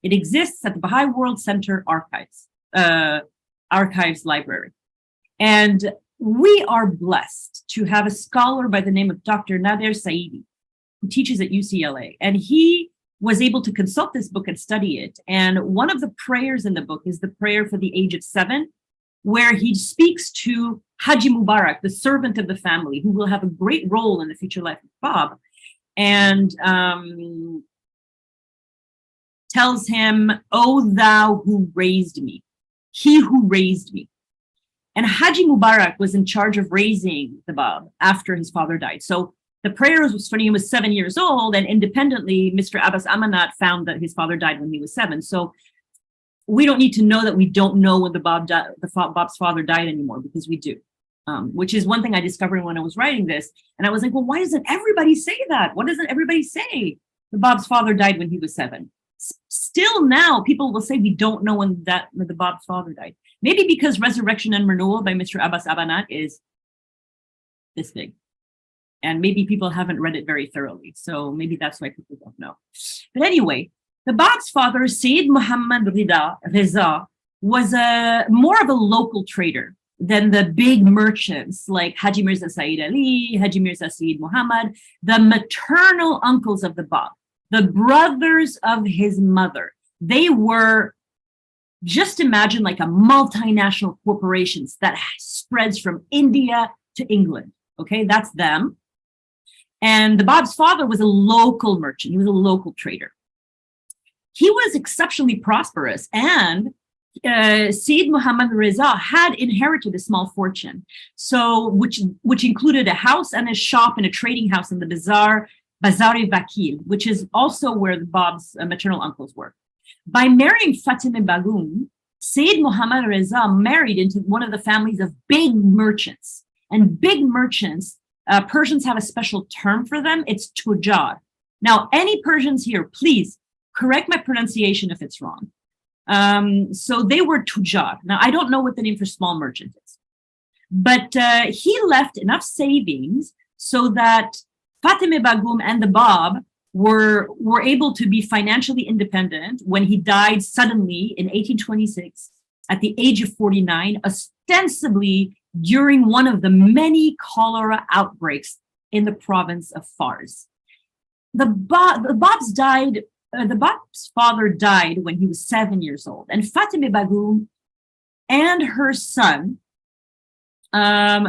It exists at the Baha'i World Center Archives Library. And we are blessed to have a scholar by the name of Dr. Nader Saidi, who teaches at UCLA. And he was able to consult this book and study it. And one of the prayers in the book is the prayer for the age of 7, where he speaks to Haji Mubarak, the servant of the family, who will have a great role in the future life of Bob, and tells him, "O thou who raised me, he who raised me." And Haji Mubarak was in charge of raising the Bab after his father died. So the prayer was when he was 7 years old, and independently, Mr. Abbas Amanat found that his father died when he was 7. So we don't need to know that we don't know when Bob's father died anymore, because we do, which is one thing I discovered when I was writing this. And I was like, well, why doesn't everybody say that? Why doesn't everybody say that Bob's father died when he was 7? Still now, people will say we don't know when the Bob's father died. Maybe because Resurrection and Renewal by Mr. Abbas Amanat is this big. And maybe people haven't read it very thoroughly. So maybe that's why people don't know. But anyway, the Bab's father, Sayyid Muhammad Reza, was more of a local trader than the big merchants like Haji Mirza Said Ali, Haji Mirza Sayyid Muhammad, the maternal uncles of the Bab, the brothers of his mother. They were, just imagine like a multinational corporations that spreads from India to England. Okay, that's them. And the Bab's father was a local merchant. He was a local trader. He was exceptionally prosperous, and Sayyid Muhammad Reza had inherited a small fortune, so which included a house and a shop and a trading house in the Bazar-e Vakil, which is also where the Bab's maternal uncles were. By marrying Fatima Bagum, Sayyid Muhammad Reza married into one of the families of big merchants. And big merchants, Persians have a special term for them. It's tujar. Now, any Persians here, please correct my pronunciation if it's wrong. So they were tujar. Now, I don't know what the name for small merchant is, but he left enough savings so that Fatima Bagum and the Bab were able to be financially independent when he died suddenly in 1826 at the age of 49, ostensibly during one of the many cholera outbreaks in the province of Fars. The Bab's father died when he was 7 years old, and Fatima Bagum and her son, Fatima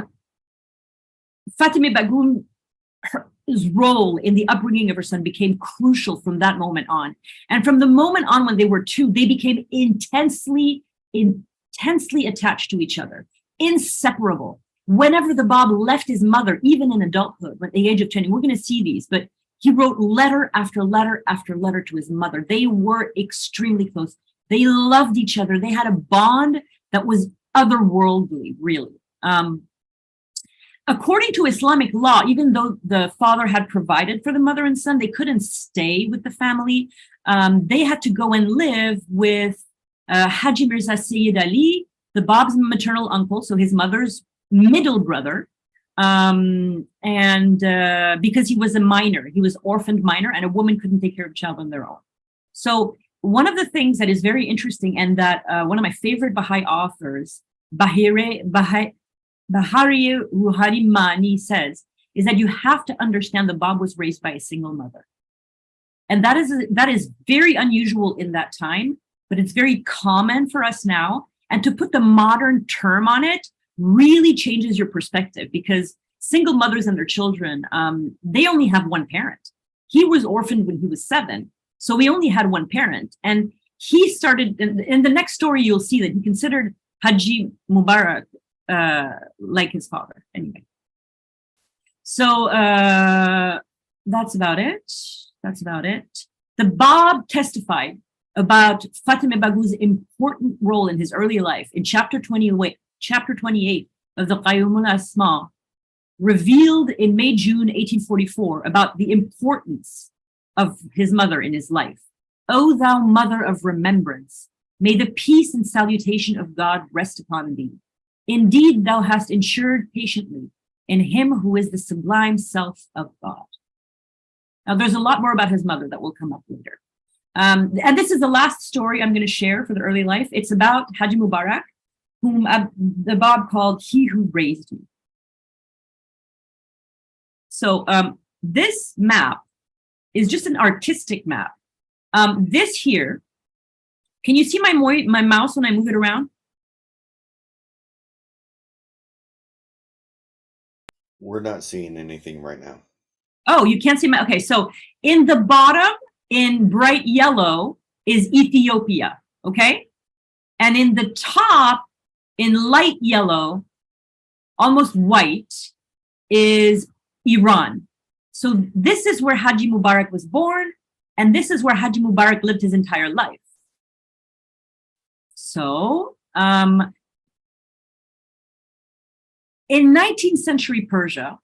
Bagum, his role in the upbringing of her son became crucial from that moment on. And from the moment on when they were 2, they became intensely attached to each other, inseparable. Whenever the Bab left his mother, even in adulthood, at the age of 10, we're going to see these, but he wrote letter after letter after letter to his mother. They were extremely close. They loved each other. They had a bond that was otherworldly, really. According to Islamic law, even though the father had provided for the mother and son, they couldn't stay with the family. They had to go and live with Haji Mirza Sayyid Ali, the Bab's maternal uncle, so his mother's middle brother, and because he was a minor, he was orphaned minor, and a woman couldn't take care of a child on their own. So one of the things that is very interesting, and that one of my favorite Baha'i authors, Bahari Ruhari Mani, says, is that you have to understand the Bab was raised by a single mother. And that is very unusual in that time, but it's very common for us now. And to put the modern term on it really changes your perspective, because single mothers and their children, they only have one parent. He was orphaned when he was 7, so he only had one parent. And he started, in the next story, you'll see that he considered Haji Mubarak like his father. Anyway, so that's about it. The Bab testified about Fatima Bagum's important role in his early life in chapter 28 of the Qayyum al-Asma, revealed in May-June 1844 about the importance of his mother in his life. O thou mother of remembrance, may the peace and salutation of God rest upon thee. Indeed, thou hast ensured patiently in him who is the sublime self of God. Now, there's a lot more about his mother that will come up later. And this is the last story I'm going to share for the early life. It's about Haji Mubarak, whom the Bab called he who raised me. So this map is just an artistic map. This here, can you see my mouse when I move it around? We're not seeing anything right now. Oh, you can't see my, okay. So in the bottom, in bright yellow, is Ethiopia, okay? And in the top, in light yellow, almost white, is Iran. So this is where Haji Mubarak was born, and this is where Haji Mubarak lived his entire life. So in 19th century Persia,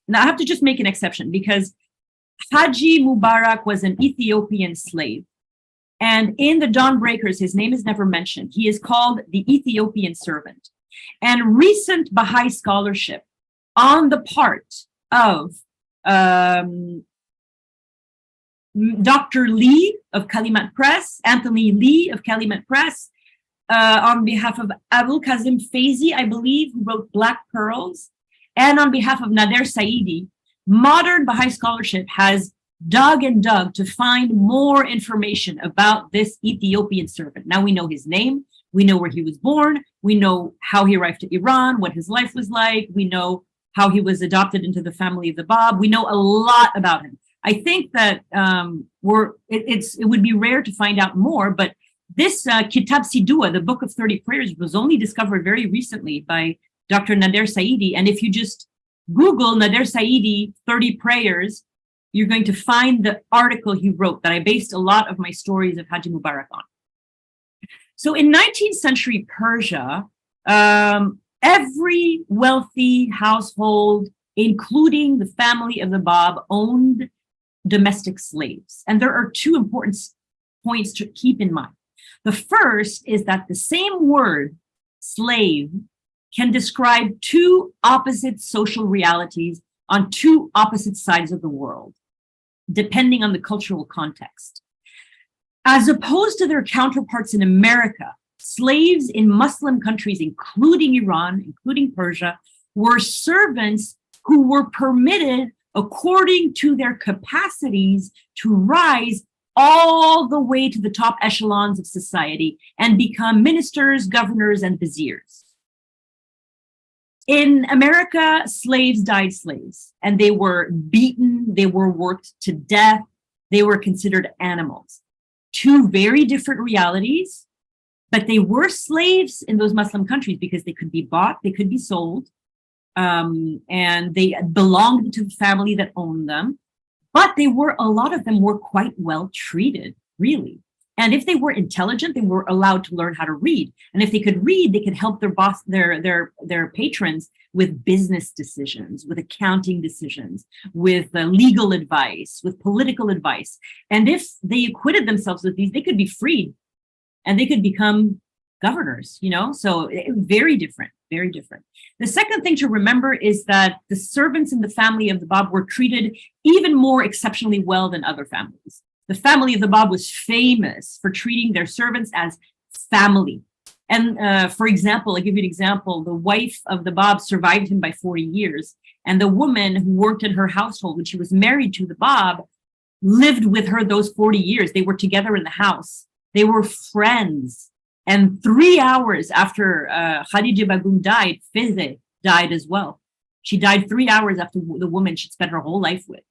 now I have to just make an exception because Haji Mubarak was an Ethiopian slave. And in the Dawn Breakers, his name is never mentioned. He is called the Ethiopian servant. And recent Baha'i scholarship on the part of Dr. Lee of Kalimat Press, Anthony Lee of Kalimat Press, on behalf of Abul Kazim Faizi, I believe, who wrote Black Pearls, and on behalf of Nader Saidi, modern Baha'i scholarship has dug and dug to find more information about this Ethiopian servant. Now we know his name, we know where he was born, we know how he arrived to Iran, what his life was like, we know how he was adopted into the family of the Bab. We know a lot about him. I think that it would be rare to find out more, but this Kitab Sidua, the Book of 30 Prayers, was only discovered very recently by Dr. Nader Saidi. And if you just Google Nader Saidi 30 Prayers, you're going to find the article he wrote that I based a lot of my stories of Haji Mubarak on. So in 19th century Persia, every wealthy household, including the family of the Bab, owned domestic slaves. And there are two important points to keep in mind. The first is that the same word, slave, can describe two opposite social realities on two opposite sides of the world, depending on the cultural context. As opposed to their counterparts in America, slaves in Muslim countries, including Iran, including Persia, were servants who were permitted, according to their capacities, to rise all the way to the top echelons of society and become ministers, governors, and viziers. In America, slaves died slaves, and they were beaten, they were worked to death, they were considered animals. Two very different realities, but they were slaves in those Muslim countries because they could be bought, they could be sold, and they belonged to the family that owned them. But a lot of them were quite well treated, really. And if they were intelligent, they were allowed to learn how to read. And if they could read, they could help their patrons with business decisions, with accounting decisions, with legal advice, with political advice. And if they acquitted themselves with these, they could be freed and they could become governors, so very different, very different. The second thing to remember is that the servants in the family of the Bab were treated even more exceptionally well than other families. The family of the Bab was famous for treating their servants as family. And for example, I'll give you an example. The wife of the Bab survived him by 40 years. And the woman who worked in her household when she was married to the Bab lived with her those 40 years. They were together in the house. They were friends. And 3 hours after Khadija Begum died, Fize died as well. She died 3 hours after the woman she'd spent her whole life with.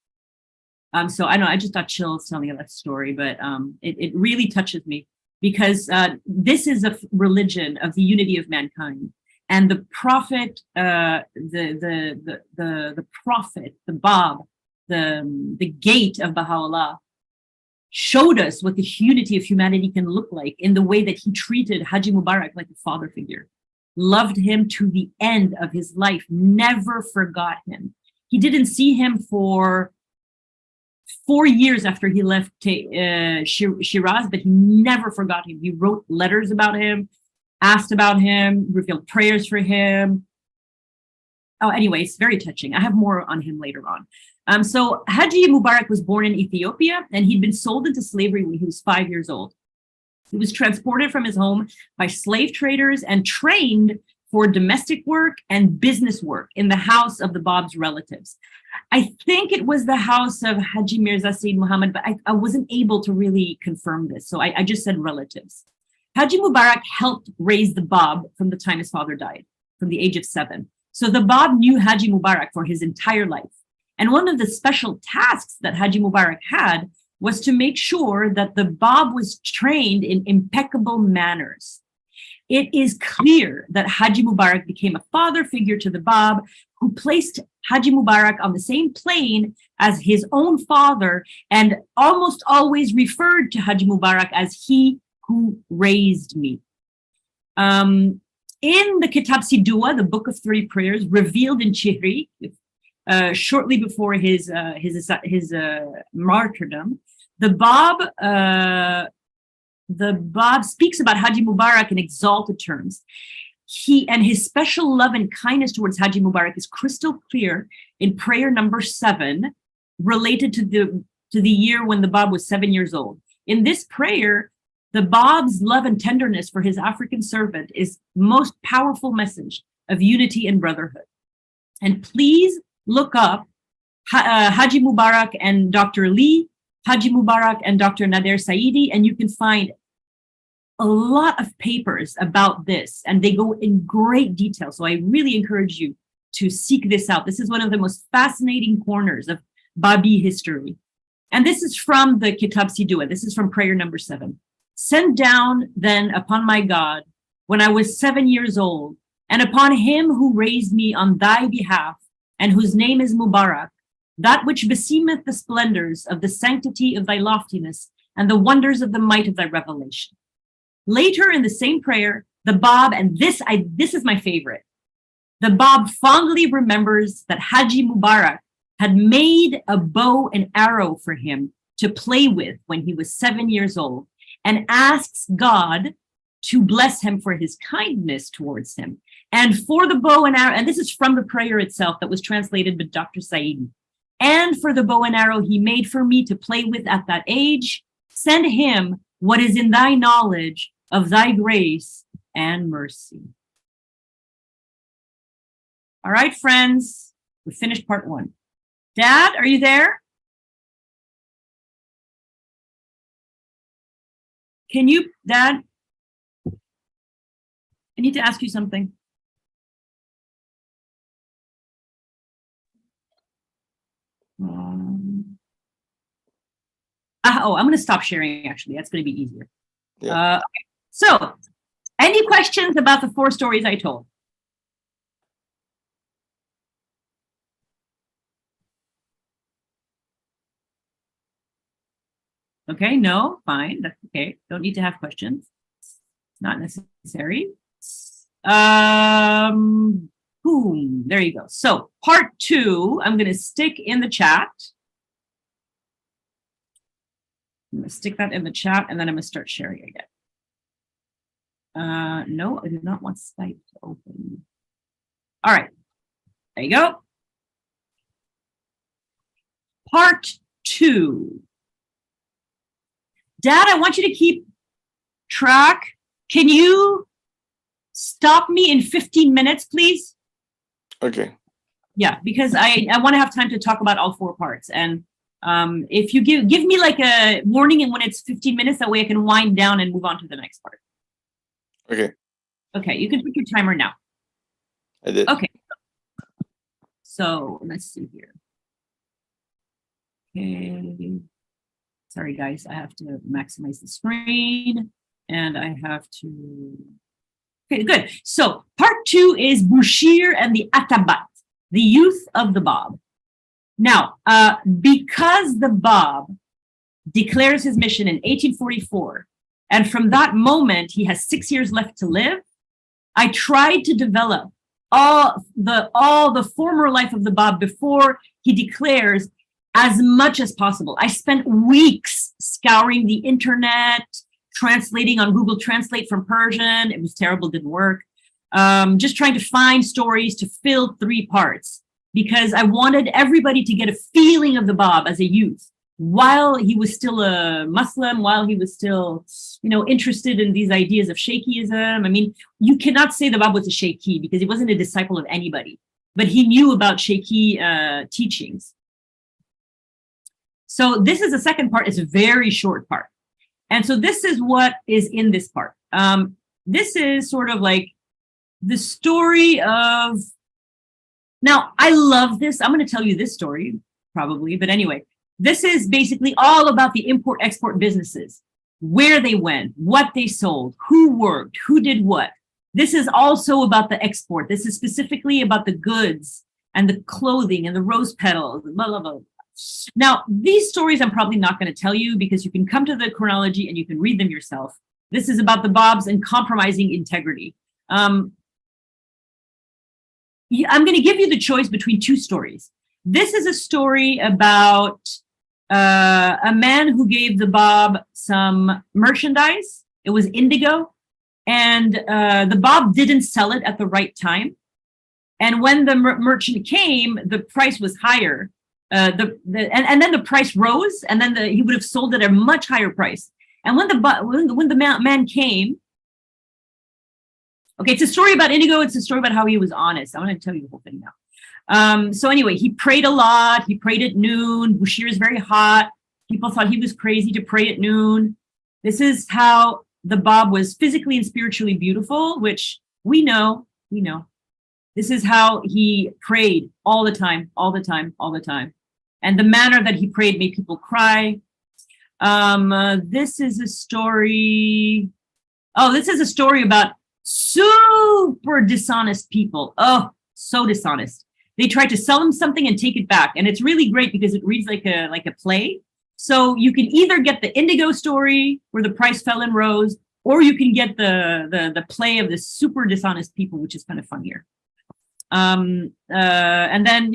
So I know I just got chills telling you that story, but it really touches me because this is a religion of the unity of mankind, and the prophet, the prophet, the Bab, the gate of Baha'u'llah, showed us what the unity of humanity can look like in the way that he treated Haji Mubarak like a father figure, loved him to the end of his life, never forgot him. He didn't see him for 4 years after he left Shiraz, but he never forgot him. He wrote letters about him, asked about him, revealed prayers for him. Oh, anyway, it's very touching. I have more on him later on. So Haji Mubarak was born in Ethiopia, and he'd been sold into slavery when he was 5 years old. He was transported from his home by slave traders and trained for domestic work and business work in the house of the Bab's relatives. I think it was the house of Haji Mirza Said Muhammad, but I wasn't able to really confirm this. So I just said relatives. Haji Mubarak helped raise the Bab from the time his father died, from the age of 7. So the Bab knew Haji Mubarak for his entire life. And one of the special tasks that Haji Mubarak had was to make sure that the Bab was trained in impeccable manners. It is clear that Haji Mubarak became a father figure to the Bab, who placed Haji Mubarak on the same plane as his own father and almost always referred to Haji Mubarak as he who raised me. In the Kitab Si-Dua, the Book of 3 Prayers, revealed in Chihri, shortly before his martyrdom, the Bab speaks about Haji Mubarak in exalted terms. He and his special love and kindness towards Haji Mubarak is crystal clear in prayer number 7, related to the year when the Bab was 7 years old. In this prayer, the Bab's love and tenderness for his African servant is most powerful message of unity and brotherhood. And please look up Haji Mubarak and Dr. Lee, Haji Mubarak and Dr. Nader Saidi, and you can find a lot of papers about this, and they go in great detail. So I really encourage you to seek this out. This is one of the most fascinating corners of Babi history. And this is from the Kitab Si-Dua. This is from prayer number 7. Send down then upon my God, when I was 7 years old, and upon him who raised me on thy behalf, and whose name is Mubarak, that which beseemeth the splendors of the sanctity of thy loftiness and the wonders of the might of thy revelation. Later in the same prayer, the Bab, and this is my favorite, the Bab fondly remembers that Haji Mubarak had made a bow and arrow for him to play with when he was 7 years old, and asks God to bless him for his kindness towards him. And for the bow and arrow, and this is from the prayer itself that was translated by Dr. Saidi. And for the bow and arrow he made for me to play with at that age, send him what is in thy knowledge of thy grace and mercy. All right, friends, we finished part 1. Dad, are you there? Can you, Dad? I need to ask you something. I'm going to stop sharing, actually. That's going to be easier. Yeah. Okay. So, any questions about the 4 stories I told? Okay, no, fine, that's okay. Don't need to have questions. It's not necessary. Boom, there you go. So part 2, I'm gonna stick in the chat. I'm gonna stick that in the chat, and then I'm gonna start sharing again. No, I do not want Skype to open. All right, there you go. Part 2. Dad, I want you to keep track. Can you stop me in 15 minutes, please? Okay. Yeah, because I want to have time to talk about all 4 parts. And if you give me like a warning and when it's 15 minutes, that way I can wind down and move on to the next part. Okay. Okay, you can put your timer now. I did. Okay. So let's see here. Okay. Sorry, guys, I have to maximize the screen and I have to. Okay, good. So part 2 is Bushir and the Atabat, the youth of the Bab. Now, because the Bab declares his mission in 1844, and from that moment, he has 6 years left to live, I tried to develop all the former life of the Bab before he declares as much as possible. I spent weeks scouring the internet, translating on Google Translate from Persian. It was terrible, didn't work. Just trying to find stories to fill 3 parts. because I wanted everybody to get a feeling of the Bab as a youth, while he was still a Muslim, while he was still, interested in these ideas of Shaykhism. I mean, you cannot say the Bab was a Shaykhi because he wasn't a disciple of anybody, but he knew about Shaykhi teachings. So this is the second part. It's a very short part. And so this is what is in this part. This is sort of like the story of, now I love this. I'm going to tell you this story probably, but anyway, this is basically all about the import-export businesses, where they went, what they sold, who worked, who did what. This is also about the export. This is specifically about the goods and the clothing and the rose petals, blah, blah, blah. Now, these stories I'm probably not going to tell you because you can come to the chronology and you can read them yourself. This is about the Babs and compromising integrity. I'm going to give you the choice between two stories. This is a story about a man who gave the Bab some merchandise. It was indigo, and the Bab didn't sell it at the right time. And when the merchant came, the price was higher. And then the price rose, and then he would have sold it at a much higher price. And when the man came, okay, it's a story about indigo. It's a story about how he was honest. I'm going to tell you the whole thing now. So anyway, he prayed a lot. He prayed at noon. Bushehr is very hot. People thought he was crazy to pray at noon. This is how the Bab was physically and spiritually beautiful, which we know. This is how he prayed all the time. And the manner that he prayed made people cry. This is a story. Oh, this is a story about super dishonest people. Oh, so dishonest. They tried to sell him something and take it back. And it's really great because it reads like a play. So you can either get the indigo story where the price fell and rose, or you can get the play of the super dishonest people, which is kind of funnier. And then,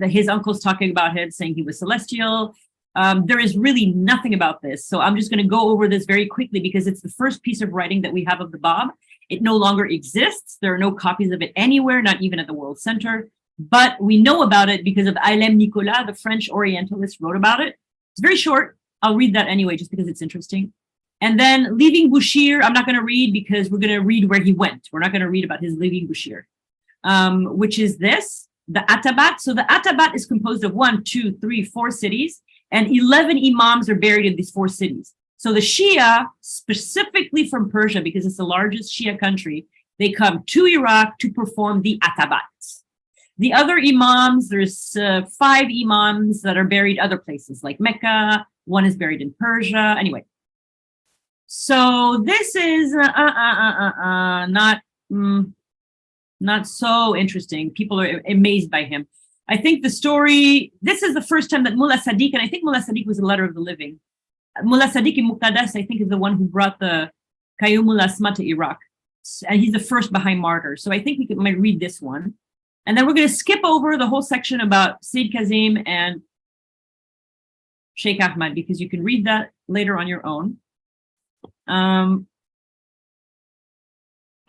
his uncle's talking about him, saying he was celestial. There is really nothing about this. So I'm just going to go over this very quickly because it's the first piece of writing that we have of the Bab. It no longer exists. There are no copies of it anywhere, not even at the World Center. But we know about it because of Ailem Nicolas, the French Orientalist, wrote about it. It's very short. I'll read that anyway, just because it's interesting. And then leaving Bushehr, I'm not going to read because we're going to read where he went. We're not going to read about his leaving Bushehr. Which is this, the Atabat. So the Atabat is composed of 1, 2, 3, 4 cities, and 11 imams are buried in these 4 cities. So the Shia, specifically from Persia, because it's the largest Shia country, they come to Iraq to perform the Atabat. The other imams, there's 5 imams that are buried other places, like Mecca. 1 is buried in Persia. Anyway, so this is not so interesting. People are amazed by him. I think the story, this is the first time that Mullah Sadiq, and I think Mullah Sadiq was a letter of the living. Mullah Sadiq in Muqaddas, I think, is the one who brought the Qayyumul Asma to Iraq. And he's the first Baha'i martyr. So I think we might read this one. And then we're going to skip over the whole section about Sayyid Kazim and Sheikh Ahmad, because you can read that later on your own.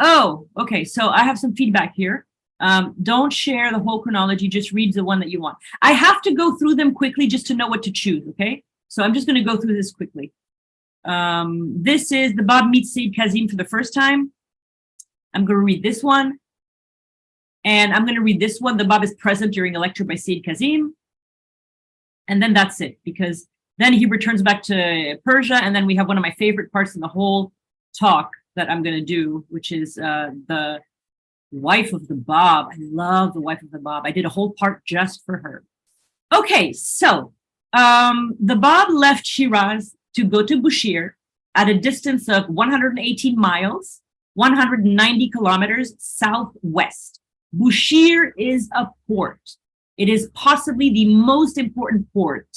Oh, okay. So I have some feedback here. Don't share the whole chronology. Just read the one that you want. I have to go through them quickly just to know what to choose. Okay. So I'm just going to go through this quickly. This is the Bab meets Sayyid Kazim for the first time. I'm going to read this one. And I'm going to read this one. The Bab is present during a lecture by Sayyid Kazim. And then that's it, because then he returns back to Persia. And then we have one of my favorite parts in the whole talk that I'm going to do, which is the wife of the Bab. I love the wife of the Bab. I did a whole part just for her. Okay, so the Bab left Shiraz to go to Bushehr at a distance of 118 miles, 190 kilometers southwest. Bushehr is a port. It is possibly the most important port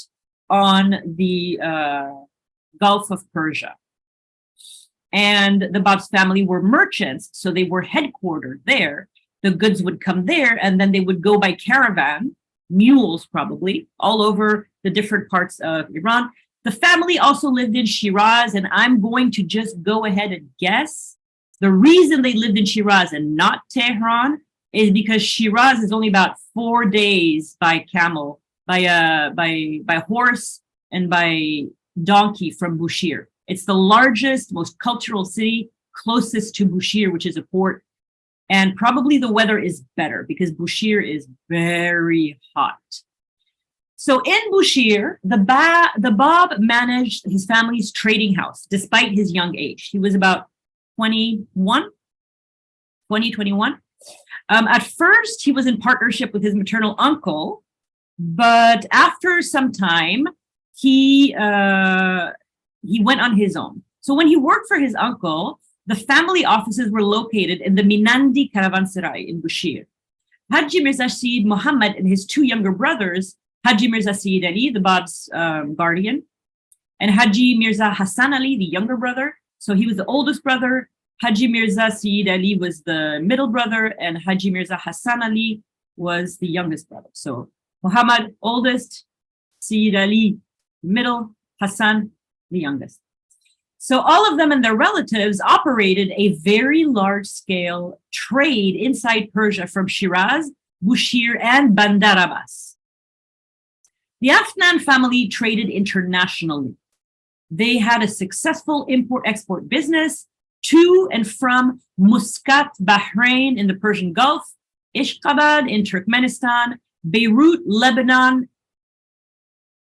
on the Gulf of Persia. And the Bab's family were merchants, so they were headquartered there. The goods would come there, and then they would go by caravan, mules probably, all over the different parts of Iran. The family also lived in Shiraz, and I'm going to just go ahead and guess. The reason they lived in Shiraz and not Tehran is because Shiraz is only about 4 days by camel, by horse and by donkey from Bushir. It's the largest, most cultural city closest to Bushir, which is a port. And probably the weather is better because Bushir is very hot. So in Bushir, the Bab managed his family's trading house despite his young age. He was about 21. At first, he was in partnership with his maternal uncle, but after some time, he went on his own. So when he worked for his uncle, the family offices were located in the Minandi Caravanserai in Bushir. Haji Mirza Saeed Muhammad and his two younger brothers, Haji Mirza Saeed Ali, the Bab's guardian, and Haji Mirza Hassan Ali, the younger brother. So he was the oldest brother. Haji Mirza Saeed Ali was the middle brother, and Haji Mirza Hassan Ali was the youngest brother. So Muhammad, oldest, Saeed Ali, middle, Hassan, the youngest. So all of them and their relatives operated a very large-scale trade inside Persia from Shiraz, Bushir, and Bandar Abbas. The Afnan family traded internationally. They had a successful import-export business to and from Muscat, Bahrain in the Persian Gulf, Ishqabad in Turkmenistan, Beirut, Lebanon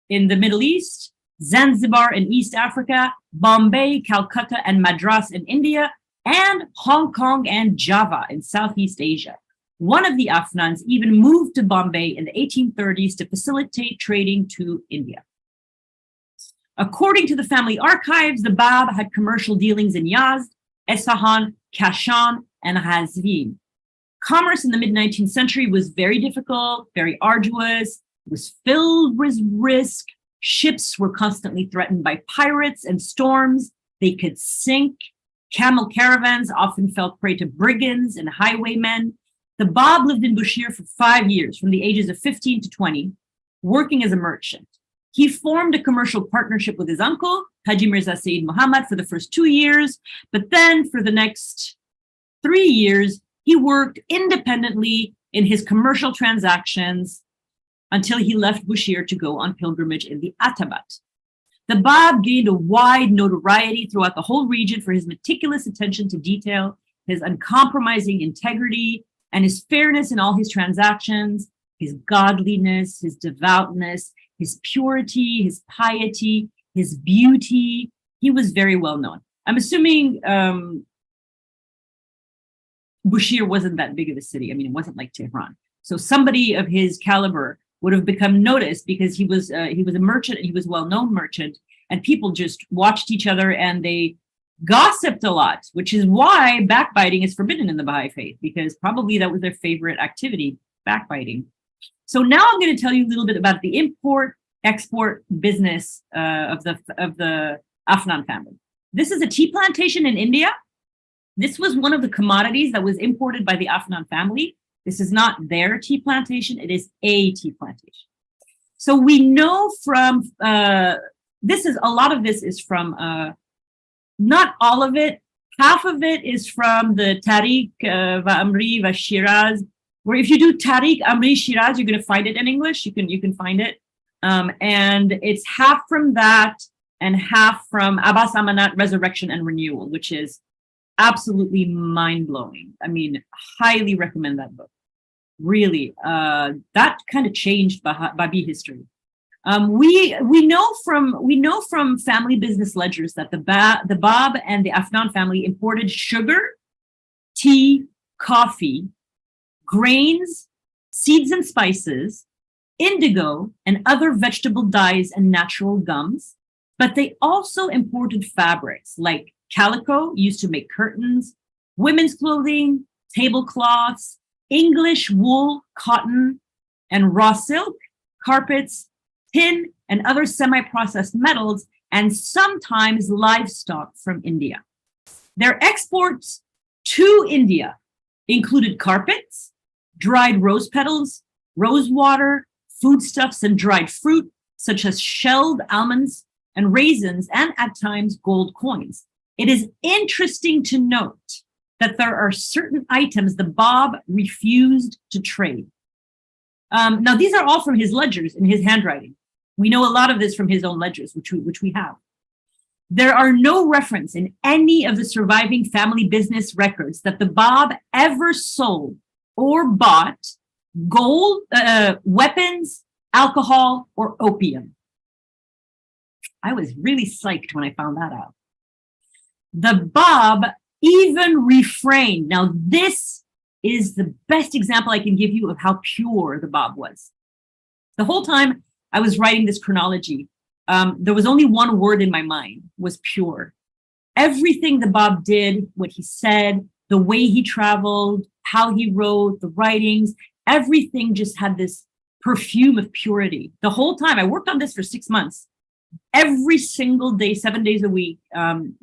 in the Middle East, Zanzibar in East Africa, Bombay, Calcutta, and Madras in India, and Hong Kong and Java in Southeast Asia. One of the Afnans even moved to Bombay in the 1830s to facilitate trading to India. According to the family archives, the Bab had commercial dealings in Yazd, Esfahan, Kashan, and Ghazvin. Commerce in the mid-19th century was very difficult, very arduous, was filled with risk. Ships were constantly threatened by pirates and storms. They could sink. Camel caravans often fell prey to brigands and highwaymen. The Bab lived in Bushir for 5 years, from the ages of 15 to 20, working as a merchant. He formed a commercial partnership with his uncle, Haji Mirza Saeed Muhammad, for the first 2 years, but then for the next 3 years, he worked independently in his commercial transactions until he left Bushir to go on pilgrimage in the Atabat. The Bab gained a wide notoriety throughout the whole region for his meticulous attention to detail, his uncompromising integrity, and his fairness in all his transactions, his godliness, his devoutness, his purity, his piety, his beauty. He was very well known. I'm assuming Bushir wasn't that big of a city. I mean, it wasn't like Tehran. So somebody of his caliber would have become noticed because he was a merchant, and he was a well-known merchant, and people just watched each other and they gossiped a lot, which is why backbiting is forbidden in the Baha'i faith, because probably that was their favorite activity, backbiting. So now I'm going to tell you a little bit about the import-export business of the Afnan family. This is a tea plantation in India. This was one of the commodities that was imported by the Afnan family. This is not their tea plantation, it is a tea plantation. So we know from, a lot of this is from, not all of it, half of it is from the Tariq Amri va Shiraz, where if you do Tariq Amri Shiraz, you're going to find it in English, you can find it. And it's half from that and half from Abbas Amanat, Resurrection and Renewal, which is absolutely mind-blowing. I mean, highly recommend that book. Really, that kind of changed Babi history. We know from family business ledgers that the Bab and the Afnan family imported sugar, tea, coffee, grains, seeds and spices, indigo, and other vegetable dyes and natural gums. But they also imported fabrics like calico used to make curtains, women's clothing, tablecloths, English wool, cotton, and raw silk, carpets, tin, and other semi-processed metals, and sometimes livestock from India. Their exports to India included carpets, dried rose petals, rose water, foodstuffs, and dried fruit, such as shelled almonds and raisins, and at times gold coins. It is interesting to note that there are certain items the Bab refused to trade. Now, these are all from his ledgers in his handwriting. We know a lot of this from his own ledgers, which we have. There are no reference in any of the surviving family business records that the Bab ever sold or bought gold, weapons, alcohol, or opium. I was really psyched when I found that out. The Bab even refrained. Now, this is the best example I can give you of how pure the Bab was. The whole time I was writing this chronology, there was only one word in my mind, was pure. Everything the Bab did, what he said, the way he traveled, how he wrote, the writings, everything just had this perfume of purity. The whole time, I worked on this for 6 months. Every single day, 7 days a week,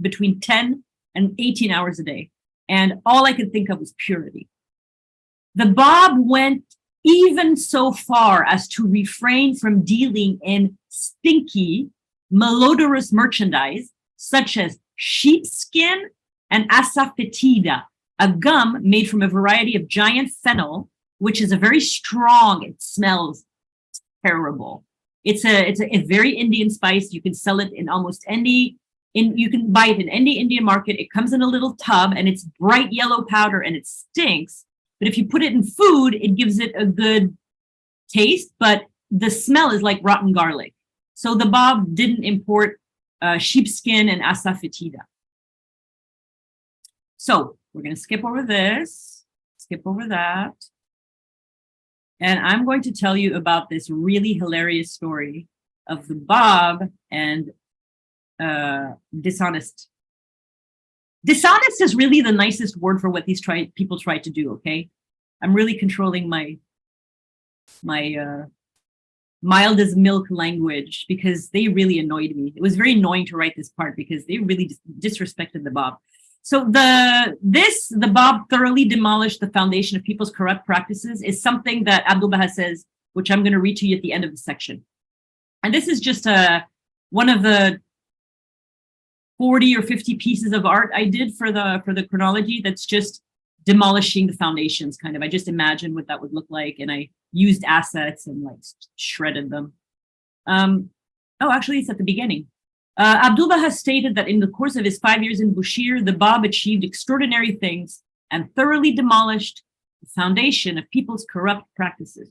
between 10 and 18 hours a day. And all I could think of was purity. The Bab went even so far as to refrain from dealing in stinky, malodorous merchandise, such as sheepskin and asafoetida, a gum made from a variety of giant fennel, which is a very strong, it smells terrible. It's a very Indian spice. You can sell it in almost any, you can buy it in any Indian market. It comes in a little tub and it's bright yellow powder and it stinks. But if you put it in food, it gives it a good taste, but the smell is like rotten garlic. So the Bab didn't import sheepskin and asafoetida. So we're going to skip over this, skip over that. And I'm going to tell you about this really hilarious story of the Bab and dishonest. Dishonest is really the nicest word for what these people try to do, okay? I'm really controlling my mild as milk language because they really annoyed me. It was very annoying to write this part because they really disrespected the Bab. So the Bab thoroughly demolished the foundation of people's corrupt practices is something that Abdul Baha says, which I'm going to read to you at the end of the section. And this is just one of the 40 or 50 pieces of art I did for the chronology that's just demolishing the foundations, kind of. I just imagined what that would look like, and I used assets and like shredded them. Oh, actually, it's at the beginning. Abdul Baha stated that in the course of his 5 years in Bushehr, the Bab achieved extraordinary things and thoroughly demolished the foundation of people's corrupt practices.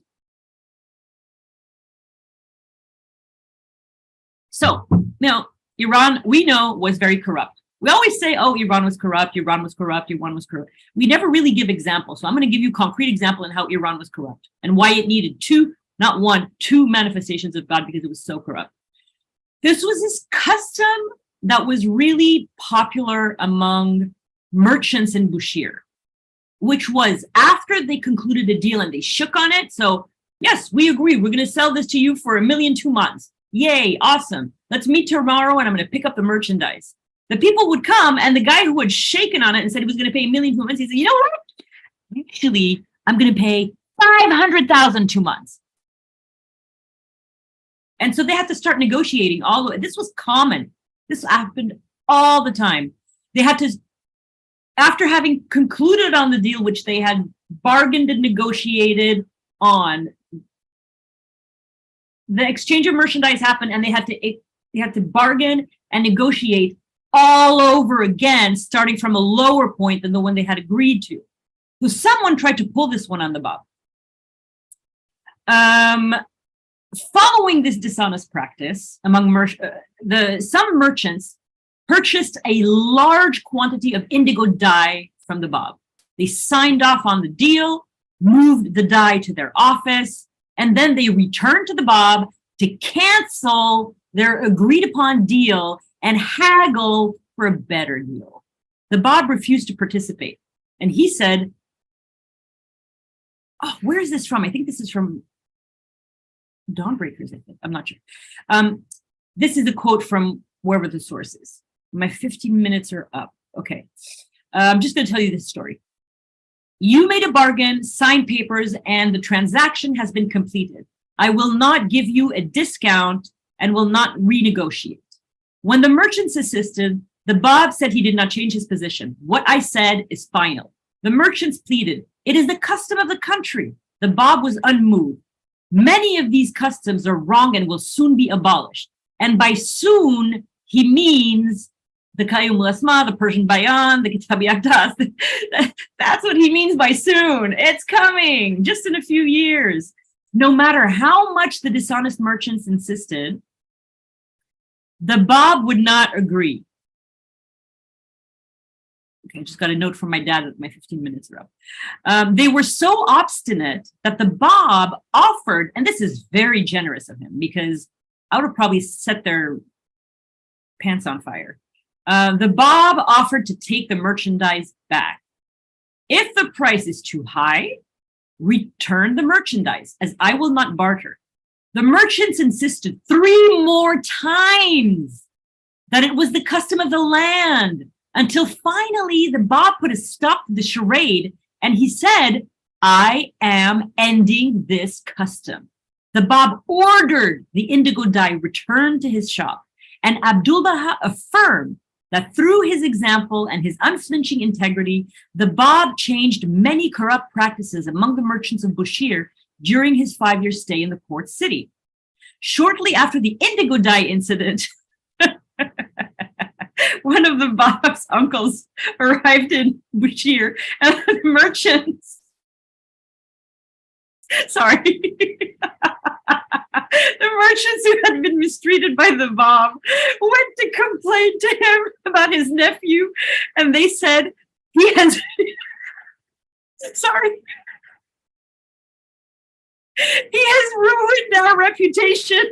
So now, Iran, we know, was very corrupt. We always say, oh, Iran was corrupt, Iran was corrupt, Iran was corrupt. We never really give examples. So I'm going to give you a concrete example on how Iran was corrupt and why it needed two manifestations of God because it was so corrupt. This was this custom that was really popular among merchants in Bushehr, which was after they concluded a deal and they shook on it. So yes, we agree. We're going to sell this to you for $1 million 2 months. Yay, awesome. Let's meet tomorrow and I'm going to pick up the merchandise. The people would come and the guy who had shaken on it and said he was going to pay $1 million 2 months, he said, you know what? Actually, I'm going to pay $500,000 2 months. And so they had to start negotiating all the way. This was common. This happened all the time. They had to, after having concluded on the deal, which they had bargained and negotiated on, the exchange of merchandise happened and they had to bargain and negotiate all over again, starting from a lower point than the one they had agreed to. So someone tried to pull this one on the Bab. Following this dishonest practice among some merchants purchased a large quantity of indigo dye from the Bab. They signed off on the deal, moved the dye to their office, and then they returned to the Bab to cancel their agreed upon deal and haggle for a better deal. The Bab refused to participate. And he said, oh, where is this from? I think this is from Dawnbreakers, I think. I'm not sure. This is a quote from wherever the source is. My 15 minutes are up. Okay. I'm just going to tell you this story. You made a bargain, signed papers, and the transaction has been completed. I will not give you a discount and will not renegotiate. When the merchants insisted, the Bab said he did not change his position. What I said is final. The merchants pleaded, it is the custom of the country. The Bab was unmoved. Many of these customs are wrong and will soon be abolished. And by soon, he means the Qayyum al-Asma, the Persian Bayan, the Kitab Yaqtas. That's what he means by soon. It's coming just in a few years. No matter how much the dishonest merchants insisted, the Bab would not agree. Okay, I just got a note from my dad that my 15 minutes are up. They were so obstinate that the Bab offered, and this is very generous of him because I would have probably set their pants on fire. The Bab offered to take the merchandise back. If the price is too high, return the merchandise, as I will not barter. The merchants insisted 3 more times that it was the custom of the land, until finally the Bab put a stop to the charade and he said, I am ending this custom. The Bab ordered the indigo dye returned to his shop, and Abdul Baha affirmed that through his example and his unflinching integrity, the Bab changed many corrupt practices among the merchants of Bushir during his 5-year stay in the port city. Shortly after the indigo dye incident, one of the Bab's uncles arrived in Bushir, and the merchants, the merchants who had been mistreated by the Bab went to complain to him about his nephew, and they said, he has, he has ruined our reputation.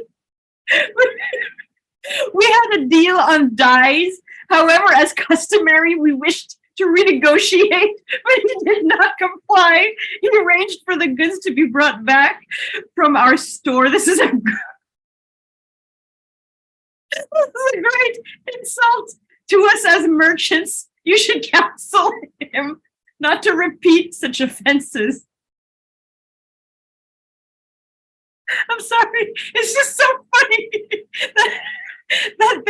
We had a deal on dyes. However, as customary, we wished to renegotiate, but he did not comply. He arranged for the goods to be brought back from our store. This is a great insult to us as merchants. You should counsel him not to repeat such offenses. I'm sorry. It's just so funny that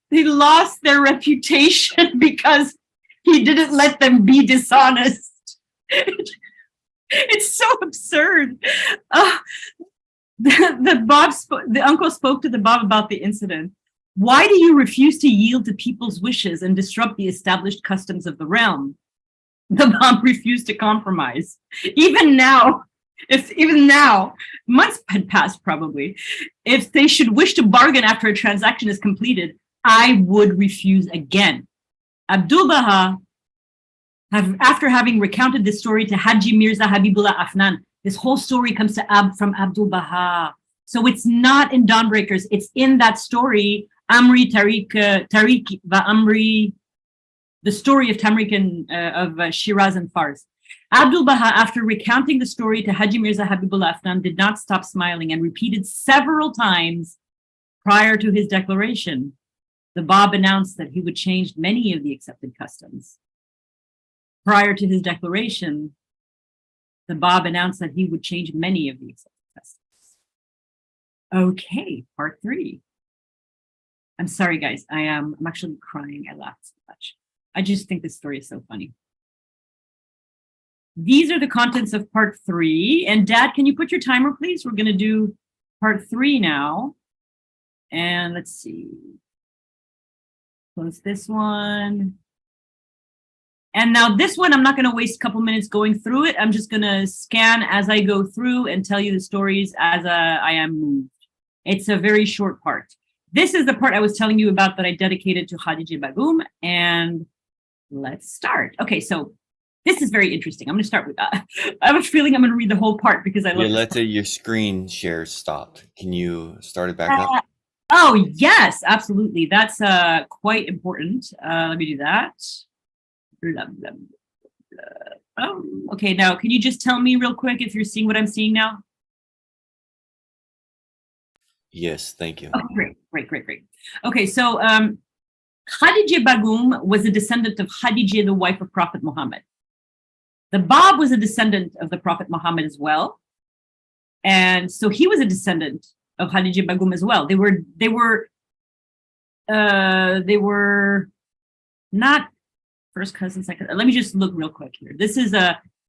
they lost their reputation because he didn't let them be dishonest. It's so absurd. The uncle spoke to the Bab about the incident. Why do you refuse to yield to people's wishes and disrupt the established customs of the realm? The Bab refused to compromise. Even now, months had passed probably, if they should wish to bargain after a transaction is completed, I would refuse again. Abdul Baha, after having recounted this story to Haji Mirza Habibullah Afnan, this whole story comes to from Abdul Baha. So it's not in Dawnbreakers, it's in that story, Amri Tariq va Amri, the story of Tamriq of Shiraz and Fars. Abdul Baha, after recounting the story to Haji Mirza Habibullah Afnan, did not stop smiling and repeated several times prior to his declaration. The Bab announced that he would change many of the accepted customs. Prior to his declaration, the Bab announced that he would change many of the accepted customs. Okay, part 3. I'm sorry, guys. I'm actually crying. I laughed so much. I just think this story is so funny. These are the contents of part 3. And Dad, can you put your timer, please? We're going to do part 3 now. And let's see. Close this one. And now this one, I'm not going to waste a couple minutes going through it. I'm just going to scan as I go through and tell you the stories as I am moved. It's a very short part. This is the part I was telling you about that I dedicated to Khadija Bagum. And let's start. Okay, so this is very interesting. I'm going to start with I have a feeling I'm going to read the whole part because I love Yoletta, your screen share stopped. Can you start it back up? Oh, yes, absolutely. That's quite important. Let me do that. Blah, blah, blah. Okay, now, can you just tell me real quick if you're seeing what I'm seeing now? Yes, thank you. Oh, great. Okay, so Khadija Bagum was a descendant of Khadija, the wife of Prophet Muhammad. The Bab was a descendant of the Prophet Muhammad as well. And so he was a descendant of Khadija Bagum as well. They were not first cousin, second. Let me just look real quick here. This is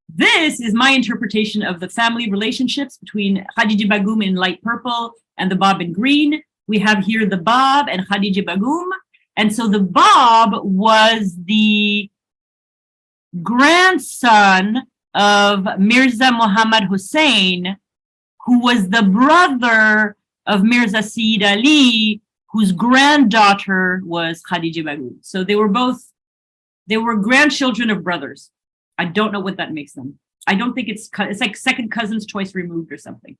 This is my interpretation of the family relationships between Khadija Begum in light purple and the Bab in green. We have here the Bab and Khadija Begum. And so the Bab was the grandson of Mirza Muhammad Hussein, who was the brother of Mirza Sayyid Ali, whose granddaughter was Khadija Begum. So they were grandchildren of brothers. I don't know what that makes them. I don't think it's like second cousins twice removed or something.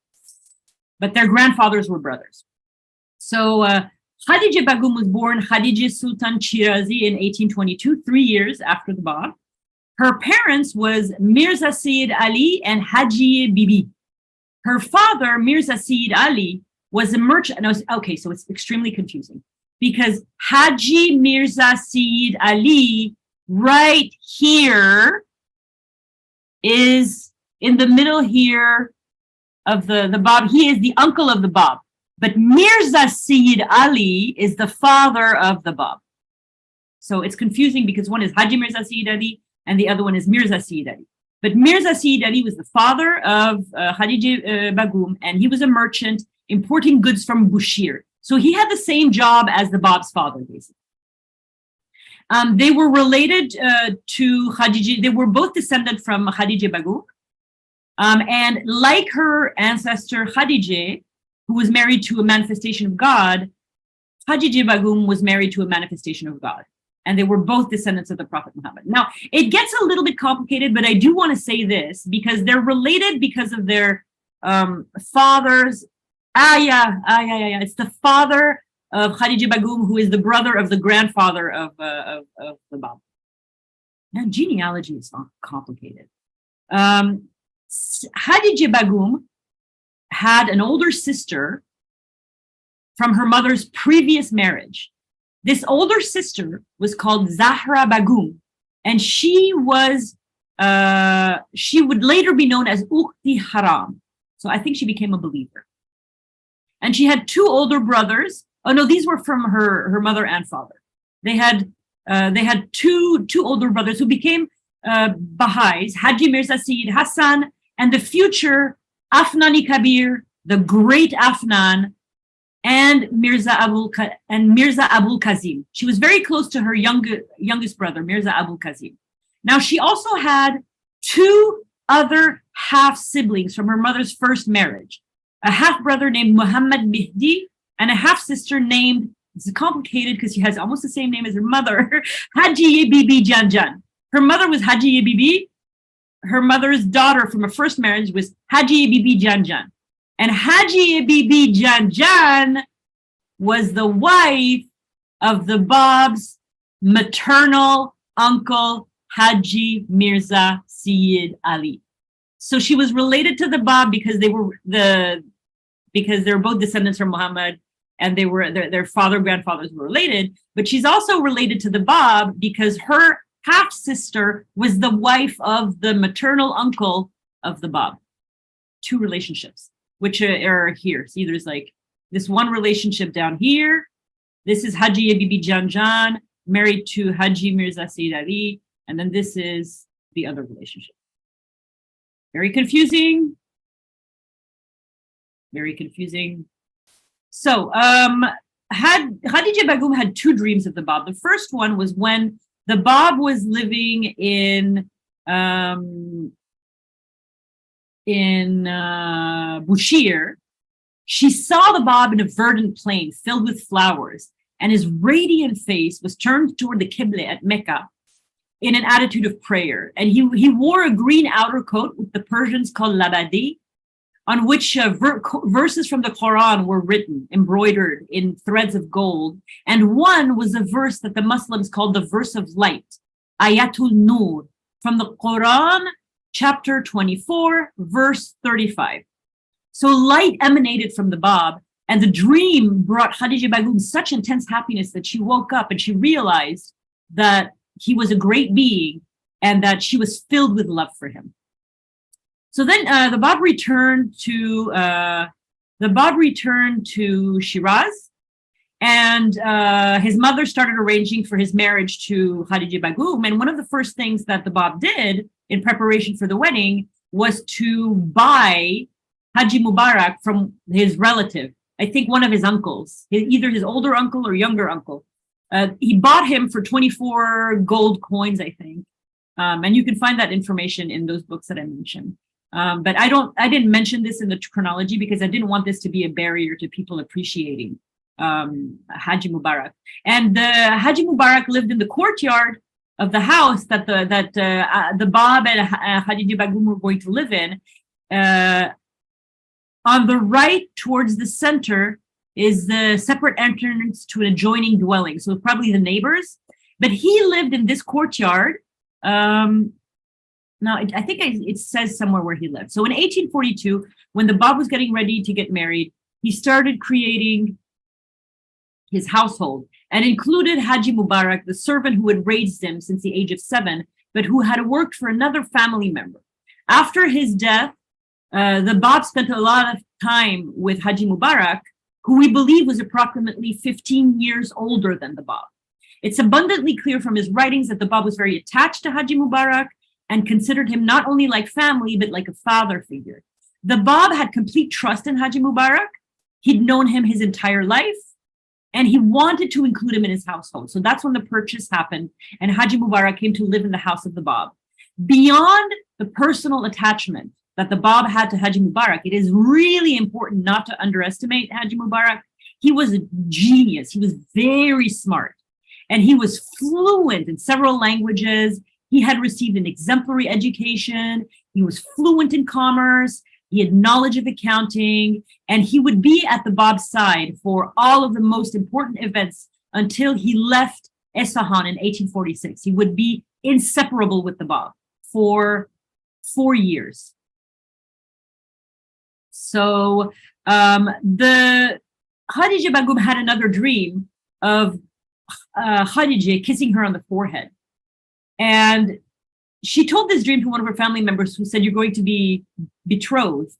But their grandfathers were brothers. So Khadija Begum was born Khadija Sultan Shirazi in 1822, 3 years after the Bab. Her parents was Mirza Sayyid Ali and Haji Bibi. Her father, Mirza Sayyid Ali, was a merchant. No, okay, so it's extremely confusing because Haji Mirza Sayyid Ali right here is in the middle here of the Bab. He is the uncle of the Bab. But Mirza Sayyid Ali is the father of the Bab. So it's confusing because one is Haji Mirza Sayyid Ali and the other one is Mirza Sayyid Ali. But Mirza Sayyid Ali was the father of Khadija Begum, and he was a merchant importing goods from Bushir. So he had the same job as the Bab's father, basically. They were related to Khadija. They were both descended from Khadija Begum. And like her ancestor Khadija, who was married to a manifestation of God, Khadija Begum was married to a manifestation of God. And they were both descendants of the Prophet Muhammad. Now, it gets a little bit complicated, but I do want to say this because they're related because of their fathers. It's the father of Khadija Begum, who is the brother of the grandfather of the Bab. Now, genealogy is complicated. Khadija Begum had an older sister from her mother's previous marriage. This older sister was called Zahra Begum, and she would later be known as Ukhti Haram. So I think she became a believer. And she had two older brothers. Oh no, these were from her mother and father. They had two older brothers who became Baha'is, Haji Mirza Sayyid Hassan and the future Afnani Kabir, the great Afnan, and Mirza Abul Kazim. She was very close to her youngest brother, Mirza Abul Kazim. Now, she also had two other half siblings from her mother's first marriage, a half brother named Muhammad Mihdi and a half sister named, it's complicated because she has almost the same name as her mother, Haji Bibi Janjan. Her mother was Haji Bibi. Her mother's daughter from a first marriage was Haji Bibi Janjan. And Haji Bibi Janjan was the wife of the Bab's maternal uncle, Haji Mirza Sayyid Ali. So she was related to the Bab because they were both descendants from Muhammad, and their grandfathers were related. But she's also related to the Bab because her half sister was the wife of the maternal uncle of the Bab. Two relationships, which are here. See, there's like this one relationship down here. This is Haji Bibi Janjan married to Haji Mirza Sayyid Ali. And then this is the other relationship. Very confusing. Very confusing. So Khadija Begum had two dreams of the Bab. The first one was when the Bab was living in Bushir. She saw the Bab in a verdant plain filled with flowers, and his radiant face was turned toward the Qibla at Mecca in an attitude of prayer. And he wore a green outer coat, which the Persians call labadi, on which verses from the Quran were written, embroidered in threads of gold. And one was a verse that the Muslims called the verse of light, Ayatul Nur, from the Quran, chapter 24, verse 35. So light emanated from the Bab, and the dream brought Khadija Begum such intense happiness that she woke up and she realized that he was a great being and that she was filled with love for him. So then the Bab returned to Shiraz, And his mother started arranging for his marriage to Khadija Begum. And one of the first things that the Bab did in preparation for the wedding was to buy Haji Mubarak from his relative, I think one of his uncles, either his older uncle or younger uncle. He bought him for 24 gold coins, I think. And you can find that information in those books that I mentioned. But I didn't mention this in the chronology because I didn't want this to be a barrier to people appreciating Haji Mubarak. And Haji Mubarak lived in the courtyard of the house that the Bab and Khadija Begum were going to live in. On the right towards the center is the separate entrance to an adjoining dwelling. So probably the neighbors, but he lived in this courtyard. Now, I think it says somewhere where he lived. So in 1842, when the Bab was getting ready to get married, he started creating his household and included Haji Mubarak, the servant who had raised him since the age of 7, but who had worked for another family member. After his death, the Bab spent a lot of time with Haji Mubarak, who we believe was approximately 15 years older than the Bab. It's abundantly clear from his writings that the Bab was very attached to Haji Mubarak and considered him not only like family, but like a father figure. The Bab had complete trust in Haji Mubarak. He'd known him his entire life, and he wanted to include him in his household. So that's when the purchase happened, and Haji Mubarak came to live in the house of the Bab. Beyond the personal attachment that the Bab had to Haji Mubarak, it is really important not to underestimate Haji Mubarak. He was a genius. He was very smart, and he was fluent in several languages. He had received an exemplary education. He was fluent in commerce. He had knowledge of accounting, and he would be at the Bab's side for all of the most important events until he left Isfahan in 1846. He would be inseparable with the Bab for 4 years. So the Khadija Begum had another dream of Khadija kissing her on the forehead. And she told this dream to one of her family members who said, "You're going to be betrothed."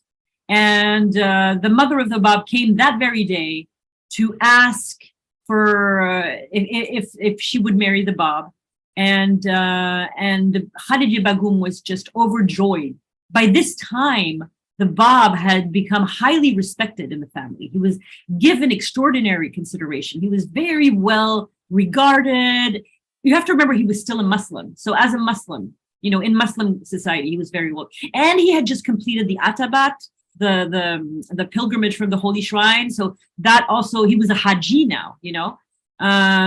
And the mother of the Bab came that very day to ask for if she would marry the Bab. And Khadija Begum was just overjoyed. By this time, the Bab had become highly respected in the family. He was given extraordinary consideration. He was very well regarded. You have to remember he was still a Muslim. So as a Muslim, in Muslim society, he was very well. And he had just completed the Atabat, the pilgrimage from the Holy Shrine. So that also, he was a Haji now,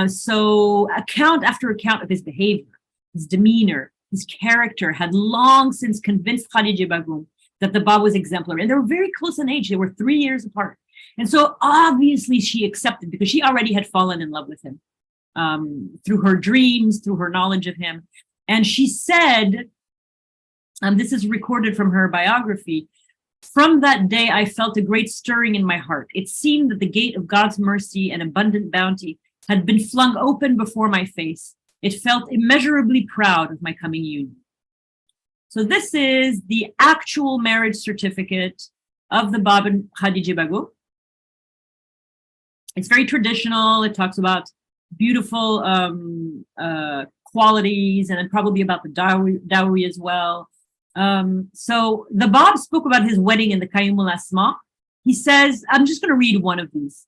So account after account of his behavior, his demeanor, his character had long since convinced Khadija Begum that the Bab was exemplary. And they were very close in age. They were 3 years apart. And so obviously she accepted because she already had fallen in love with him through her dreams, through her knowledge of him. And she said, this is recorded from her biography, "From that day, I felt a great stirring in my heart. It seemed that the gate of God's mercy and abundant bounty had been flung open before my face. It felt immeasurably proud of my coming union." So this is the actual marriage certificate of the Bab and Khadija Begum. It's very traditional. It talks about beautiful qualities, and then probably about the dowry as well. So the Bab spoke about his wedding in the Qayyum al-Asma. He says, I'm just going to read one of these.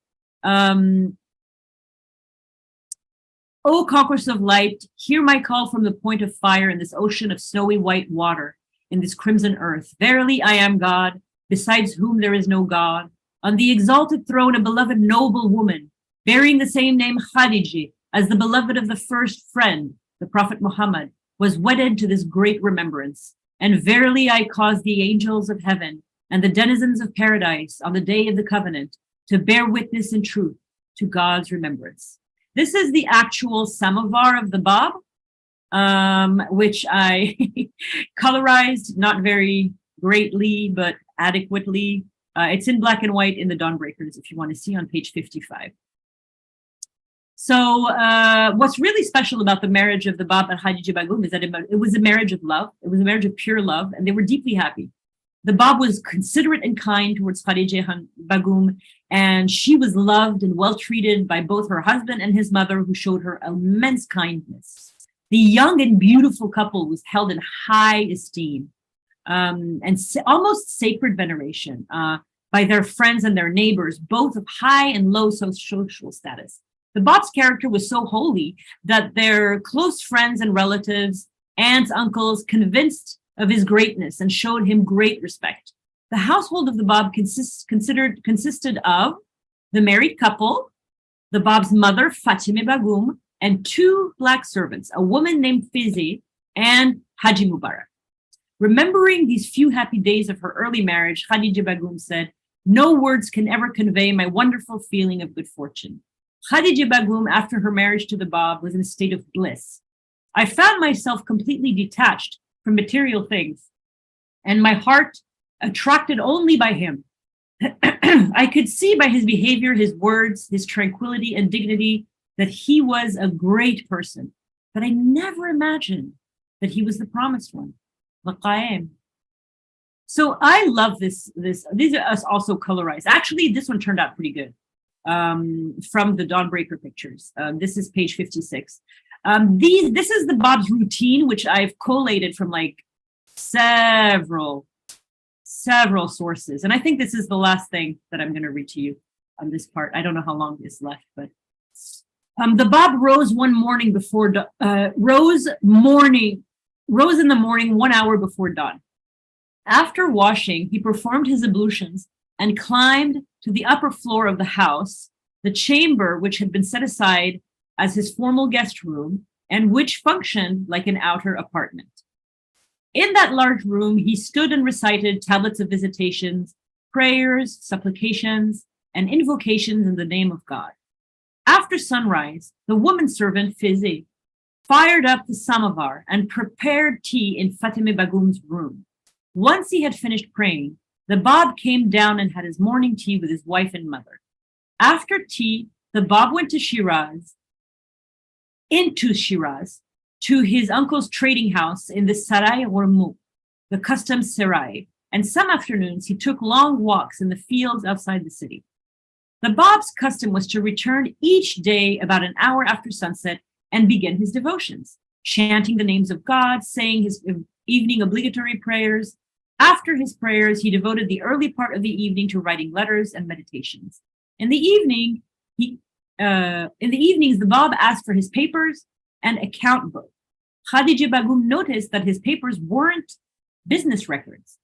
"O conquerors of light, hear my call from the point of fire in this ocean of snowy white water, in this crimson earth. Verily, I am God, besides whom there is no God. On the exalted throne, a beloved noble woman, bearing the same name Khadija, as the beloved of the first friend, the Prophet Muhammad, was wedded to this great remembrance. And verily, I caused the angels of heaven and the denizens of paradise on the day of the covenant to bear witness in truth to God's remembrance." This is the actual samovar of the Bab, which I colorized, not very greatly, but adequately. It's in black and white in the Dawnbreakers, if you want to see, on page 55. So what's really special about the marriage of the Bab and Khadija Begum is that it was a marriage of love. It was a marriage of pure love, and they were deeply happy. The Bab was considerate and kind towards Khadija Bagum, and she was loved and well treated by both her husband and his mother, who showed her immense kindness. The young and beautiful couple was held in high esteem and almost sacred veneration by their friends and their neighbors, both of high and low social status. The Bab's character was so holy that their close friends and relatives, aunts, uncles, convinced of his greatness and showed him great respect. The household of the Bab consisted of the married couple, the Bab's mother, Fatime Bagum, and two black servants, a woman named Fizi and Haji Mubarak. Remembering these few happy days of her early marriage, Khadija Bagum said, "No words can ever convey my wonderful feeling of good fortune." Khadija Bagum, after her marriage to the Bab, was in a state of bliss. "I found myself completely detached from material things, and my heart attracted only by him. I could see by his behavior, his words, his tranquility and dignity that he was a great person, but I never imagined that he was the promised one, the Qaim." So I love this. These are us also colorized. Actually, this one turned out pretty good from the Dawnbreaker pictures. This is page 56. This is the Bab's routine, which I've collated from like several sources. And I think this is the last thing that I'm going to read to you on this part. I don't know how long is left, but the Bab rose one morning before rose in the morning 1 hour before dawn. After washing, he performed his ablutions and climbed to the upper floor of the house, the chamber which had been set aside as his formal guest room and which functioned like an outer apartment. In that large room, he stood and recited tablets of visitations, prayers, supplications, and invocations in the name of God. After sunrise, the woman servant, Fizi, fired up the samovar and prepared tea in Fatime Bagum's room. Once he had finished praying, the Bab came down and had his morning tea with his wife and mother. After tea, the Bab went into Shiraz, to his uncle's trading house in the Sarai Ghurmuk, the customs Sarai, and some afternoons he took long walks in the fields outside the city. The Bab's custom was to return each day about an hour after sunset and begin his devotions, chanting the names of God, saying his evening obligatory prayers. After his prayers, he devoted the early part of the evening to writing letters and meditations. In the evenings, the Bab asked for his papers and account book. Khadija Bagum noticed that his papers weren't business records.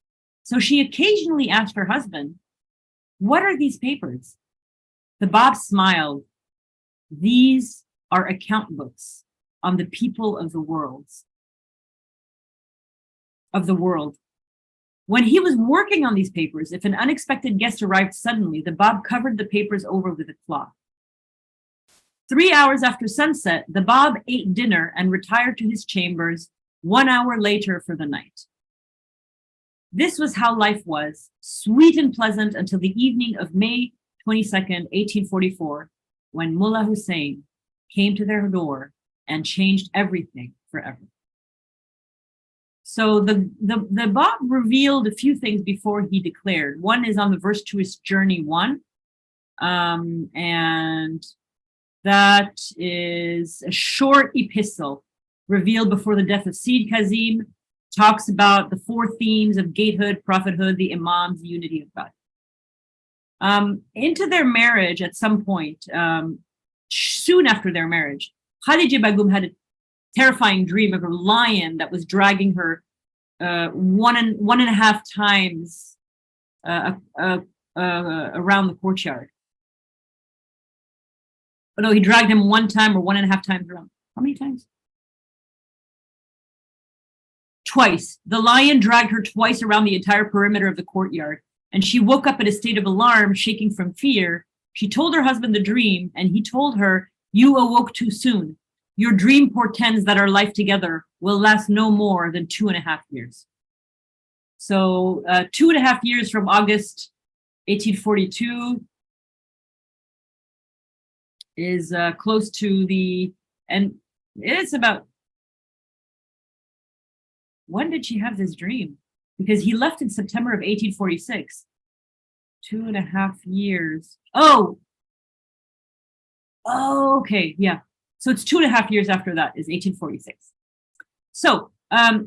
So she occasionally asked her husband, "What are these papers?" The Bab smiled. "These are account books on the people of the world. When he was working on these papers, if an unexpected guest arrived suddenly, the Bab covered the papers over with a cloth. 3 hours after sunset, the Bab ate dinner and retired to his chambers 1 hour later for the night. This was how life was, sweet and pleasant until the evening of May 22nd, 1844, when Mullah Hussein came to their door and changed everything forever. So the Bab revealed a few things before he declared. One is on the Virtuous Journey 1, and that is a short epistle revealed before the death of Sayyid Kazim, talks about the 4 themes of gatehood, prophethood, the imams, the unity of God. Into their marriage at some point, soon after their marriage, Khadija Bagum had a terrifying dream of a lion that was dragging her one and a half times around the courtyard. Oh, no, he dragged him 1 time or 1.5 times around. How many times? Twice. The lion dragged her twice around the entire perimeter of the courtyard, and she woke up in a state of alarm, shaking from fear. She told her husband the dream, and he told her, "You awoke too soon. Your dream portends that our life together will last no more than 2.5 years." So 2.5 years from August 1842 is close to the, and it's about, when did she have this dream? because he left in September of 1846. 2.5 years. Oh, okay, yeah. So it's 2.5 years after that is 1846. So the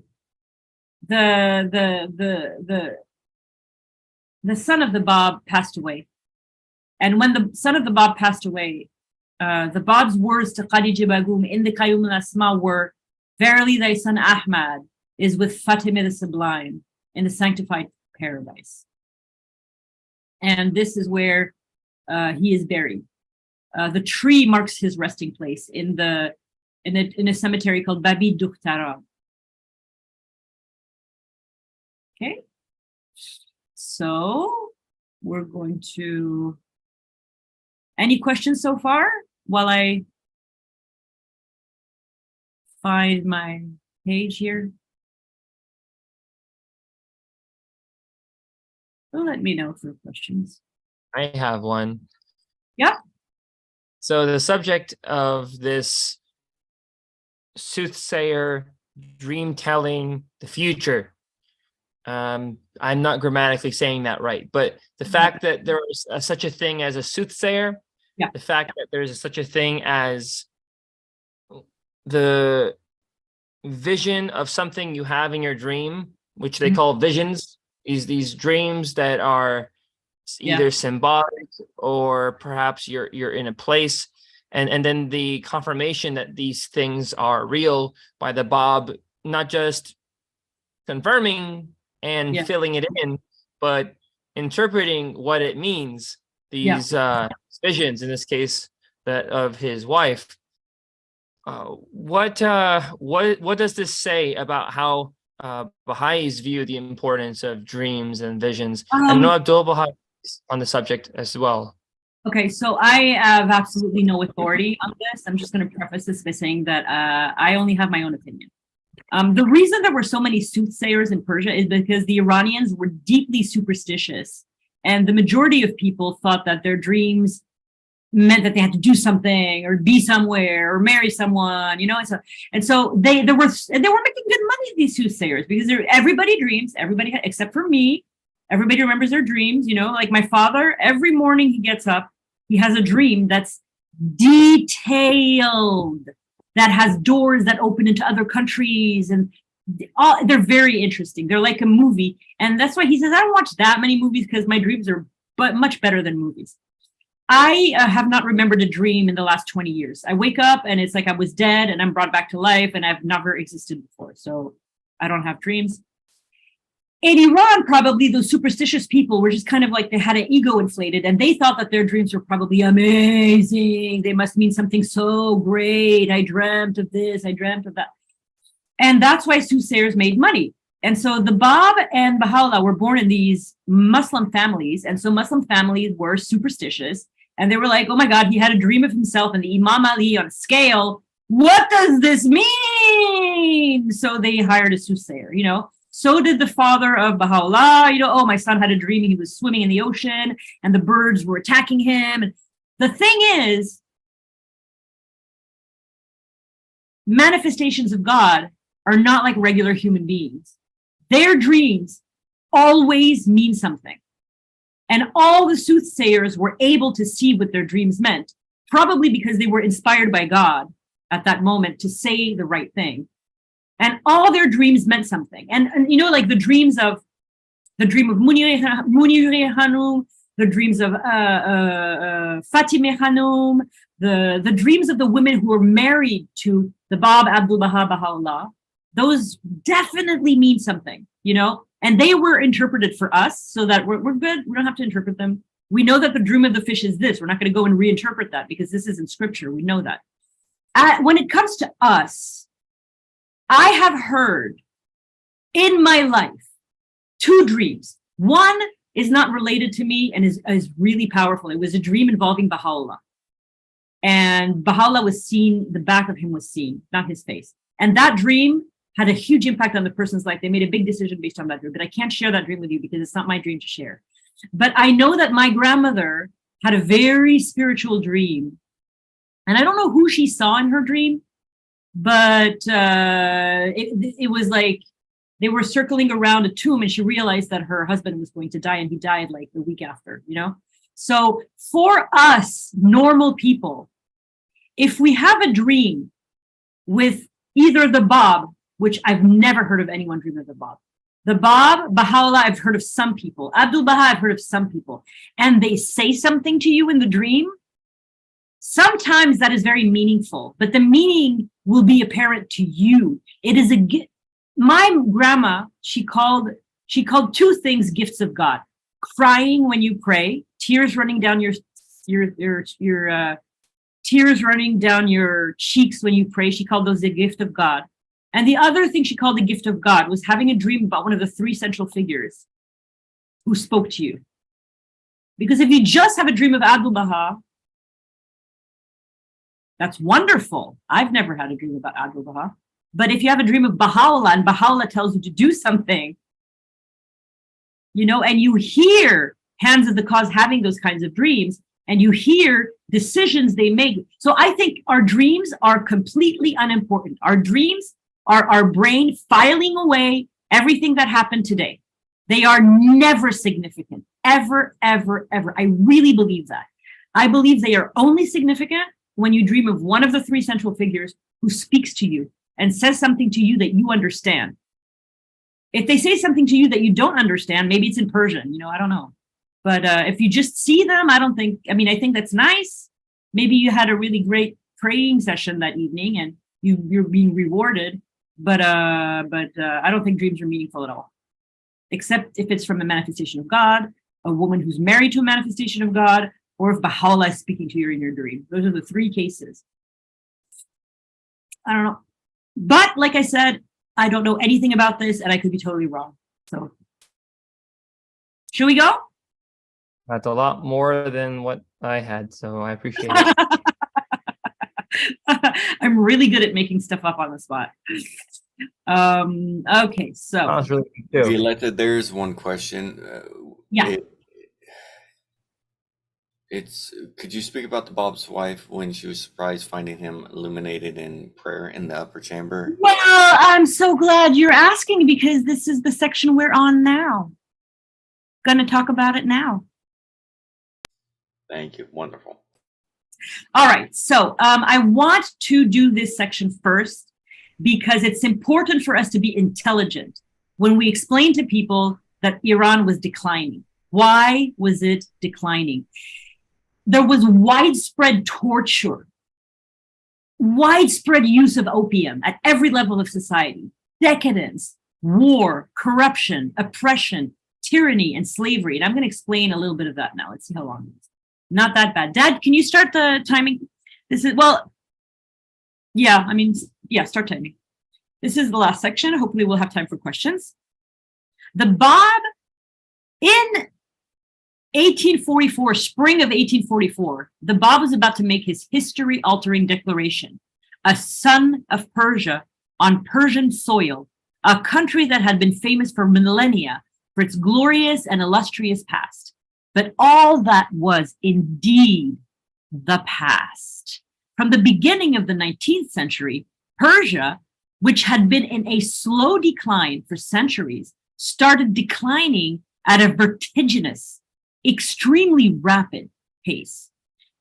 son of the Bab passed away, and when the son of the Bab passed away, the Bab's words to Khadija Begum in the Qayyum al-Asma were, "Verily, thy son Ahmad is with Fatima the Sublime in the sanctified paradise," and this is where he is buried. The tree marks his resting place in a cemetery called Babi Dukhtara. Okay, so we're going to. Any questions so far while I find my page here? So let me know if there are questions. I have one. Yeah. So the subject of this soothsayer, dream telling, the future. I'm not grammatically saying that right, but the fact that there is such a thing as a soothsayer, yeah. The fact that there's such a thing as the vision of something you have in your dream, which they call visions, is these dreams that are either symbolic or perhaps you're in a place, and then the confirmation that these things are real by the Bab, not just confirming and filling it in, but interpreting what it means. These visions, in this case, that of his wife. What does this say about how Baha'is view the importance of dreams and visions? I know Abdul Baha on the subject as well. Okay, so I have absolutely no authority on this. I'm just going to preface this by saying that I only have my own opinion. The reason there were so many soothsayers in Persia is because the Iranians were deeply superstitious, and the majority of people thought that their dreams meant that they had to do something or be somewhere or marry someone, and so they were making good money, these soothsayers, because everybody dreams, except for me. Everybody remembers their dreams, like my father. Every morning he gets up, he has a dream that's detailed, that has doors that open into other countries, and they're very interesting. They're like a movie, and that's why he says I don't watch that many movies, because my dreams are much better than movies. I have not remembered a dream in the last 20 years. I wake up and it's like I was dead and I'm brought back to life, and I've never existed before, so I don't have dreams. In Iran, probably those superstitious people were just kind of like, they had an ego inflated, and they thought that their dreams were probably amazing. They must mean something so great. I dreamt of this, I dreamt of that. And that's why soothsayers made money. And so the Bab and Baha'u'llah were born in these Muslim families. And so Muslim families were superstitious. And they were like, oh my God, he had a dream of himself and the Imam Ali on a scale. What does this mean? So they hired a soothsayer, So did the father of Baha'u'llah, oh, my son had a dream, he was swimming in the ocean and the birds were attacking him. And the thing is, manifestations of God are not like regular human beings. Their dreams always mean something. And all the soothsayers were able to see what their dreams meant, probably because they were inspired by God at that moment to say the right thing. And all their dreams meant something. And like the dream of Munir Hanum, the dreams of Fatimeh Hanum, the dreams of the women who were married to the Bab Abdul Baha Baha'u'llah, those definitely mean something, and they were interpreted for us so that we're good. We don't have to interpret them. We know that the dream of the fish is this. We're not going to go and reinterpret that because this is in scripture. We know that. When it comes to us, I have heard in my life 2 dreams. One is not related to me and is really powerful. It was a dream involving Baha'u'llah. And Baha'u'llah was seen, the back of him was seen, not his face. And that dream had a huge impact on the person's life. They made a big decision based on that dream, but I can't share that dream with you because it's not my dream to share. But I know that my grandmother had a very spiritual dream. And I don't know who she saw in her dream, but it was like they were circling around a tomb and she realized that her husband was going to die and he died like the week after, you know? So for us, normal people, if we have a dream with either the Bab, which I've never heard of anyone dream of the Bab. The Bab, Baha'u'llah, I've heard of some people. Abdul Baha, I've heard of some people. And they say something to you in the dream. Sometimes that is very meaningful, but the meaning will be apparent to you. It is my grandma, she called two things gifts of God: crying when you pray, tears running down your tears running down your cheeks when you pray. She called those the gift of God. And the other thing she called the gift of God was having a dream about one of the three central figures who spoke to you. Because if you just have a dream of Abdul Baha, that's wonderful. I've never had a dream about Abdul Baha. But if you have a dream of Baha'u'llah and Baha'u'llah tells you to do something, you know, and you hear Hands of the Cause having those kinds of dreams, and you hear decisions they make. So I think our dreams are completely unimportant. Our dreams are our brain filing away everything that happened today. They are never significant, ever, ever, ever. I really believe that. I believe they are only significant when you dream of one of the three central figures who speaks to you and says something to you that you understand. If they say something to you that you don't understand, maybe it's in Persian, you know, I don't know. But if you just see them, I think that's nice. Maybe you had a really great praying session that evening and you're being rewarded. But I don't think dreams are meaningful at all, except if it's from a manifestation of God, a woman who's married to a manifestation of God, or if Baha'u'llah is speaking to you in your dream. Those are the three cases. I don't know. But like I said, I don't know anything about this and I could be totally wrong. So should we go? That's a lot more than what I had, so I appreciate it. I'm really good at making stuff up on the spot. Okay, so That was really good too. Violetta, there's one question. Yeah. Could you speak about the Bab's wife when she was surprised finding him illuminated in prayer in the upper chamber? Well, I'm so glad you're asking because this is the section we're on now. Gonna talk about it now. Thank you. Wonderful. All right, so I want to do this section first because it's important for us to be intelligent when we explain to people that Iran was declining. Why was it declining? There was widespread torture, widespread use of opium at every level of society, decadence, war, corruption, oppression, tyranny, and slavery. And I'm going to explain a little bit of that now. Let's see how long it is. Not that bad. Dad, can you start the timing? Start timing. This is the last section. Hopefully we'll have time for questions. The Bab in 1844, spring of 1844, the Bab was about to make his history-altering declaration, a son of Persia on Persian soil, a country that had been famous for millennia for its glorious and illustrious past. But all that was indeed the past. From the beginning of the 19th century, Persia, which had been in a slow decline for centuries, started declining at a vertiginous, extremely rapid pace.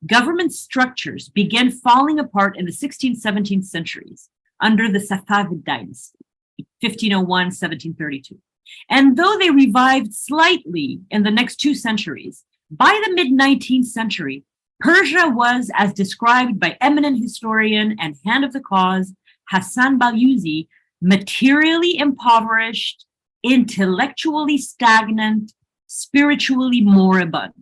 Government structures began falling apart in the 16th, 17th centuries under the Safavid dynasty, 1501, 1732. And though they revived slightly in the next 2 centuries, by the mid-19th century, Persia was, as described by eminent historian and hand of the cause Hassan Balyuzi, materially impoverished, intellectually stagnant, spiritually moribund.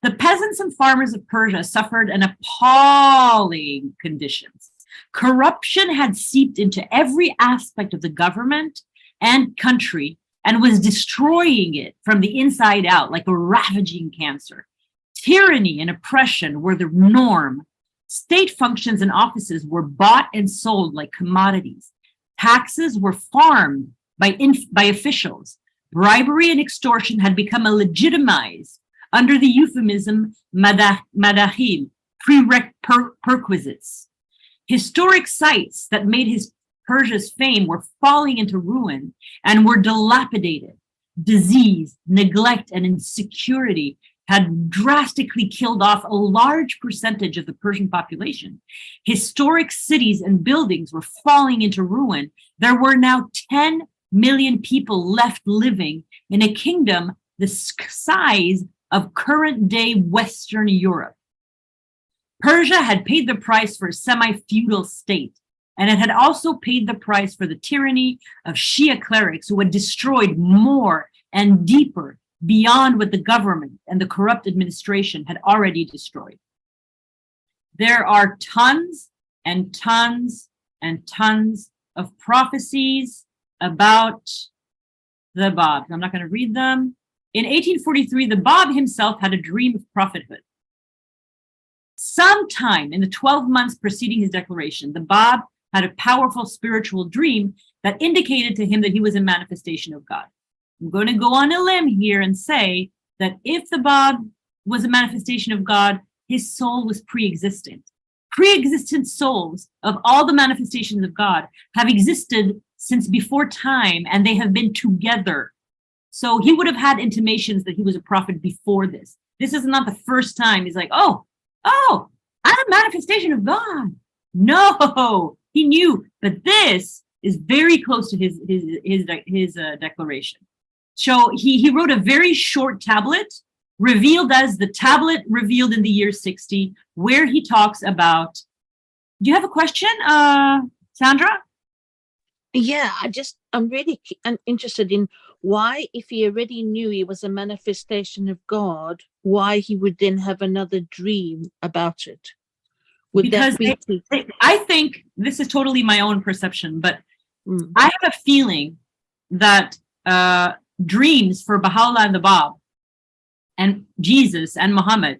The peasants and farmers of Persia suffered an appalling conditions. Corruption had seeped into every aspect of the government and country and was destroying it from the inside out like a ravaging cancer. Tyranny and oppression were the norm. State functions and offices were bought and sold like commodities. Taxes were farmed by officials. Bribery and extortion had become legitimized under the euphemism madahil, prerequisites. Historic sites that made Persia's fame were falling into ruin and were dilapidated. Disease, neglect, and insecurity had drastically killed off a large percentage of the Persian population. Historic cities and buildings were falling into ruin. There were now 10 million people left living in a kingdom the size of current-day Western Europe. Persia had paid the price for a semi-feudal state, and it had also paid the price for the tyranny of Shia clerics who had destroyed more and deeper beyond what the government and the corrupt administration had already destroyed. There are tons and tons and tons of prophecies about the Bab. I'm not going to read them. In 1843, the Bab himself had a dream of prophethood. Sometime in the 12 months preceding his declaration, the Bab had a powerful spiritual dream that indicated to him that he was a manifestation of God. I'm going to go on a limb here and say that if the Bab was a manifestation of God, his soul was pre-existent. Pre-existent souls of all the manifestations of God have existed since before time, and they have been together. So he would have had intimations that he was a prophet before this. This is not the first time he's like, oh, I'm a manifestation of God. No, he knew, but this is very close to his declaration. So he wrote a very short tablet, revealed as the tablet revealed in the year 60, where he talks about. Do you have a question, Sandra? Yeah, I'm really interested in why, if he already knew he was a manifestation of God, why he would then have another dream about it. Because I think this is totally my own perception, but I have a feeling that dreams for Baha'u'llah and the Bab and Jesus and Muhammad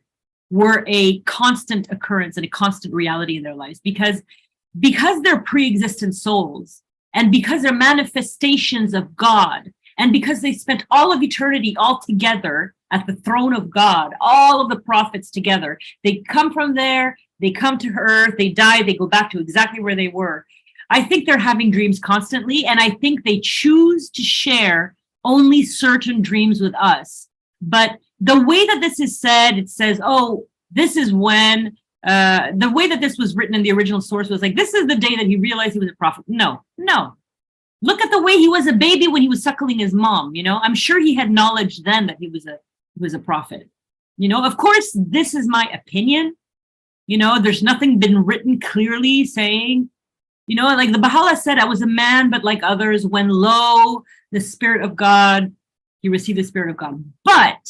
were a constant occurrence and a constant reality in their lives because they're pre-existent souls and because they're manifestations of God and because they spent all of eternity all together at the throne of God, all of the prophets together. They come from there, they come to earth, they die, they go back to exactly where they were. I think they're having dreams constantly, and I think they choose to share only certain dreams with us. But the way that this is said, it says, oh, this is when, the way that this was written in the original source was like, this is the day that he realized he was a prophet. No. Look at the way he was a baby when he was suckling his mom, I'm sure he had knowledge then that he was a prophet. Of course, this is my opinion. There's nothing been written clearly saying, like the Baha'u'llah said, I was a man, but like others, when lo, the Spirit of God, he received the Spirit of God. But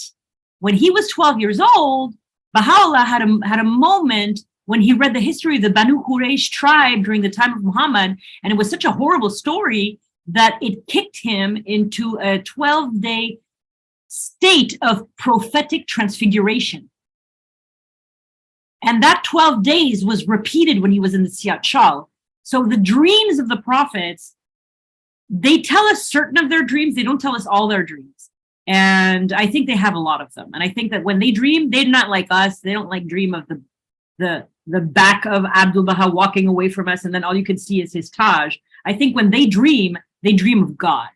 when he was 12 years old, Baha'u'llah had a moment when he read the history of the Banu Quraysh tribe during the time of Muhammad, and it was such a horrible story that it kicked him into a 12-day state of prophetic transfiguration. And that 12 days was repeated when he was in the Siyat Shal. So the dreams of the prophets, they tell us certain of their dreams. They don't tell us all their dreams. And I think they have a lot of them. And I think that when they dream, they're not like us. They don't like dream of the back of Abdul Baha walking away from us, and then all you can see is his Taj. I think when they dream of God.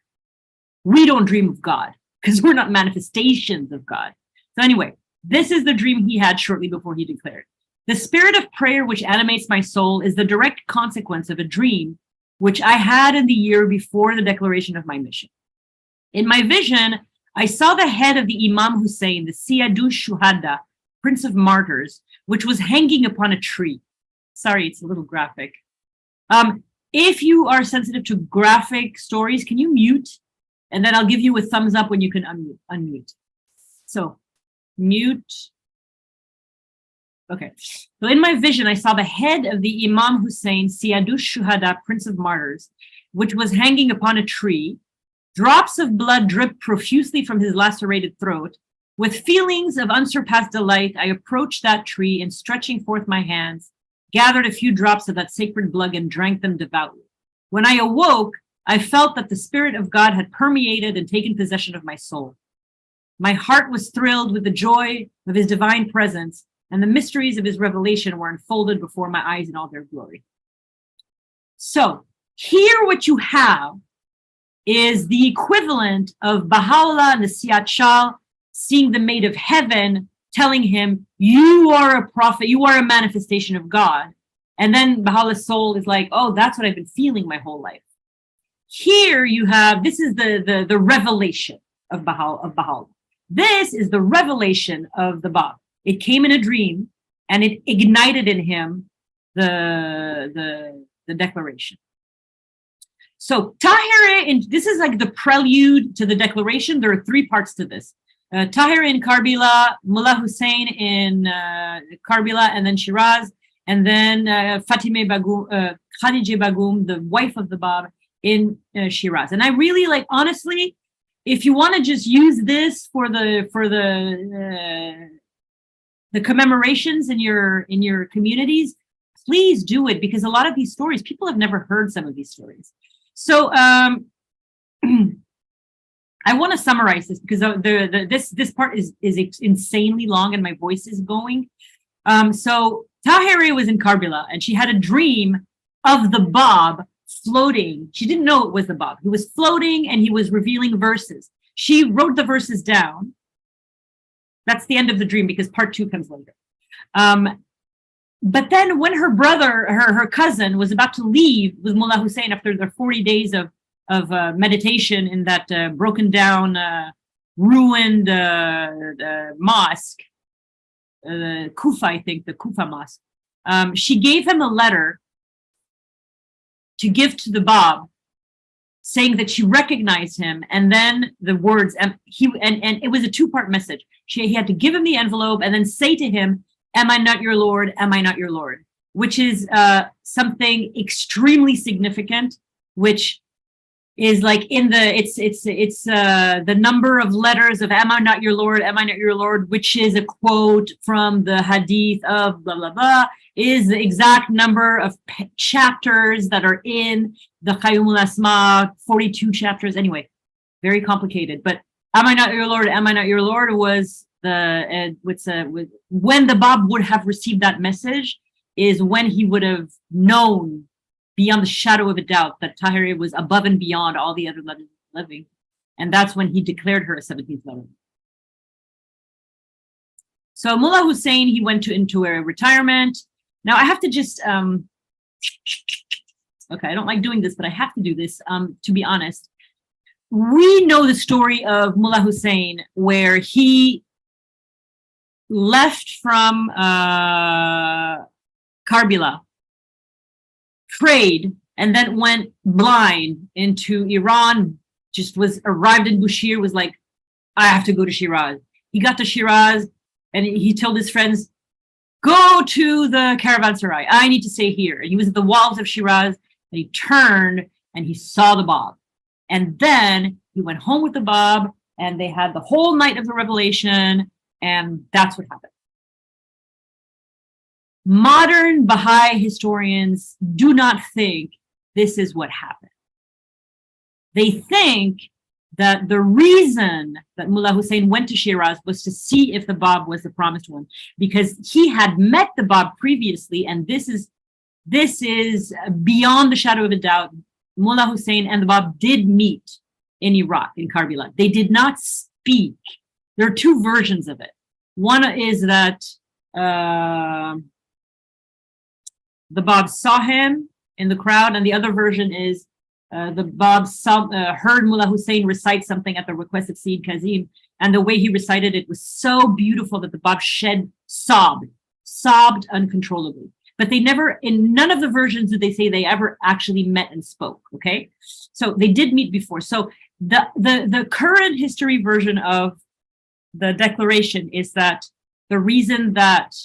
We don't dream of God because we're not manifestations of God. So anyway, this is the dream he had shortly before he declared. The spirit of prayer which animates my soul is the direct consequence of a dream which I had in the year before the declaration of my mission. In my vision, I saw the head of the Imam Hussein, the Siyadu Shuhada, Prince of Martyrs, which was hanging upon a tree. Sorry, it's a little graphic. If you are sensitive to graphic stories, can you mute? And then I'll give you a thumbs up when you can unmute. So, mute. Okay. So in my vision, I saw the head of the Imam Hussein, Siyadu Shuhada, Prince of Martyrs, which was hanging upon a tree. Drops of blood dripped profusely from his lacerated throat. With feelings of unsurpassed delight, I approached that tree and, stretching forth my hands, gathered a few drops of that sacred blood and drank them devoutly. When I awoke, I felt that the Spirit of God had permeated and taken possession of my soul. My heart was thrilled with the joy of his divine presence, and the mysteries of his revelation were unfolded before my eyes in all their glory. So, Here, what you have is the equivalent of Baha'u'llah and the Siyat Shah seeing the maid of heaven telling him, you are a prophet, you are a manifestation of God. And then Baha'u'llah's soul is like, oh, that's what I've been feeling my whole life. Here you have, this is the revelation of Baha'u'llah. This is the revelation of the Bab. It came in a dream and it ignited in him the declaration. So Tahir, this is like the prelude to the declaration. There are 3 parts to this. Tahir in Karbala, Mullah Hussein in Karbala and then Shiraz, and then Khadija Bagum, the wife of the Bab, in Shiraz. And I really like, honestly, if you want to just use this for the commemorations in your communities, please do it, because a lot of these stories, people have never heard some of these stories. So I want to summarize this because this part is insanely long and my voice is going. So Tahiri was in Karbala and she had a dream of the Bab floating. She didn't know it was the Bab. He was floating and he was revealing verses. She wrote the verses down. That's the end of the dream because part 2 comes later. But then when her brother, her cousin, was about to leave with Mullah Hussein after their 40 days of meditation in that broken down, ruined mosque, Kufa, I think, the Kufa mosque, she gave him a letter to give to the Bab, saying that she recognized him, and then the words, and it was a 2-part message. He had to give him the envelope and then say to him, "Am I not your Lord? Am I not your Lord?" Which is something extremely significant, which is like in the the number of letters of "Am I not your Lord? Am I not your Lord?" which is a quote from the hadith of blah blah blah, is the exact number of chapters that are in the Qayyumul Asma, 42 chapters. Anyway, very complicated. But "Am I not your Lord? Am I not your Lord?" was when the Bab would have received that message, is when he would have known beyond the shadow of a doubt that Tahiri was above and beyond all the other living. And that's when he declared her a 17th letter. So Mullah Hussein, he went into a retirement. Now I have to just, okay, I don't like doing this, but I have to do this, to be honest. We know the story of Mullah Hussein where he left from Karbala, prayed, and then went blind into Iran, just arrived in Bushehr, was like, I have to go to Shiraz. He got to Shiraz and he told his friends, go to the caravanserai. I need to stay here. And he was at the walls of Shiraz and he turned and he saw the Bab. And then he went home with the Bab and they had the whole night of the revelation, and that's what happened. Modern Baha'i historians do not think this is what happened. They think that the reason that Mullah Hussein went to Shiraz was to see if the Bab was the promised one, because he had met the Bab previously, and this is beyond the shadow of a doubt. Mullah Hussein and the Bab did meet in Iraq, in Karbala. They did not speak. There are 2 versions of it. One is that the Bab saw him in the crowd, and the other version is the Bab heard Mullah Hussein recite something at the request of Sayyid Kazim, and the way he recited it was so beautiful that the Bab sobbed uncontrollably. But they never, in none of the versions did they say they ever actually met and spoke, okay? So they did meet before. So the current history version of the declaration is that the reason that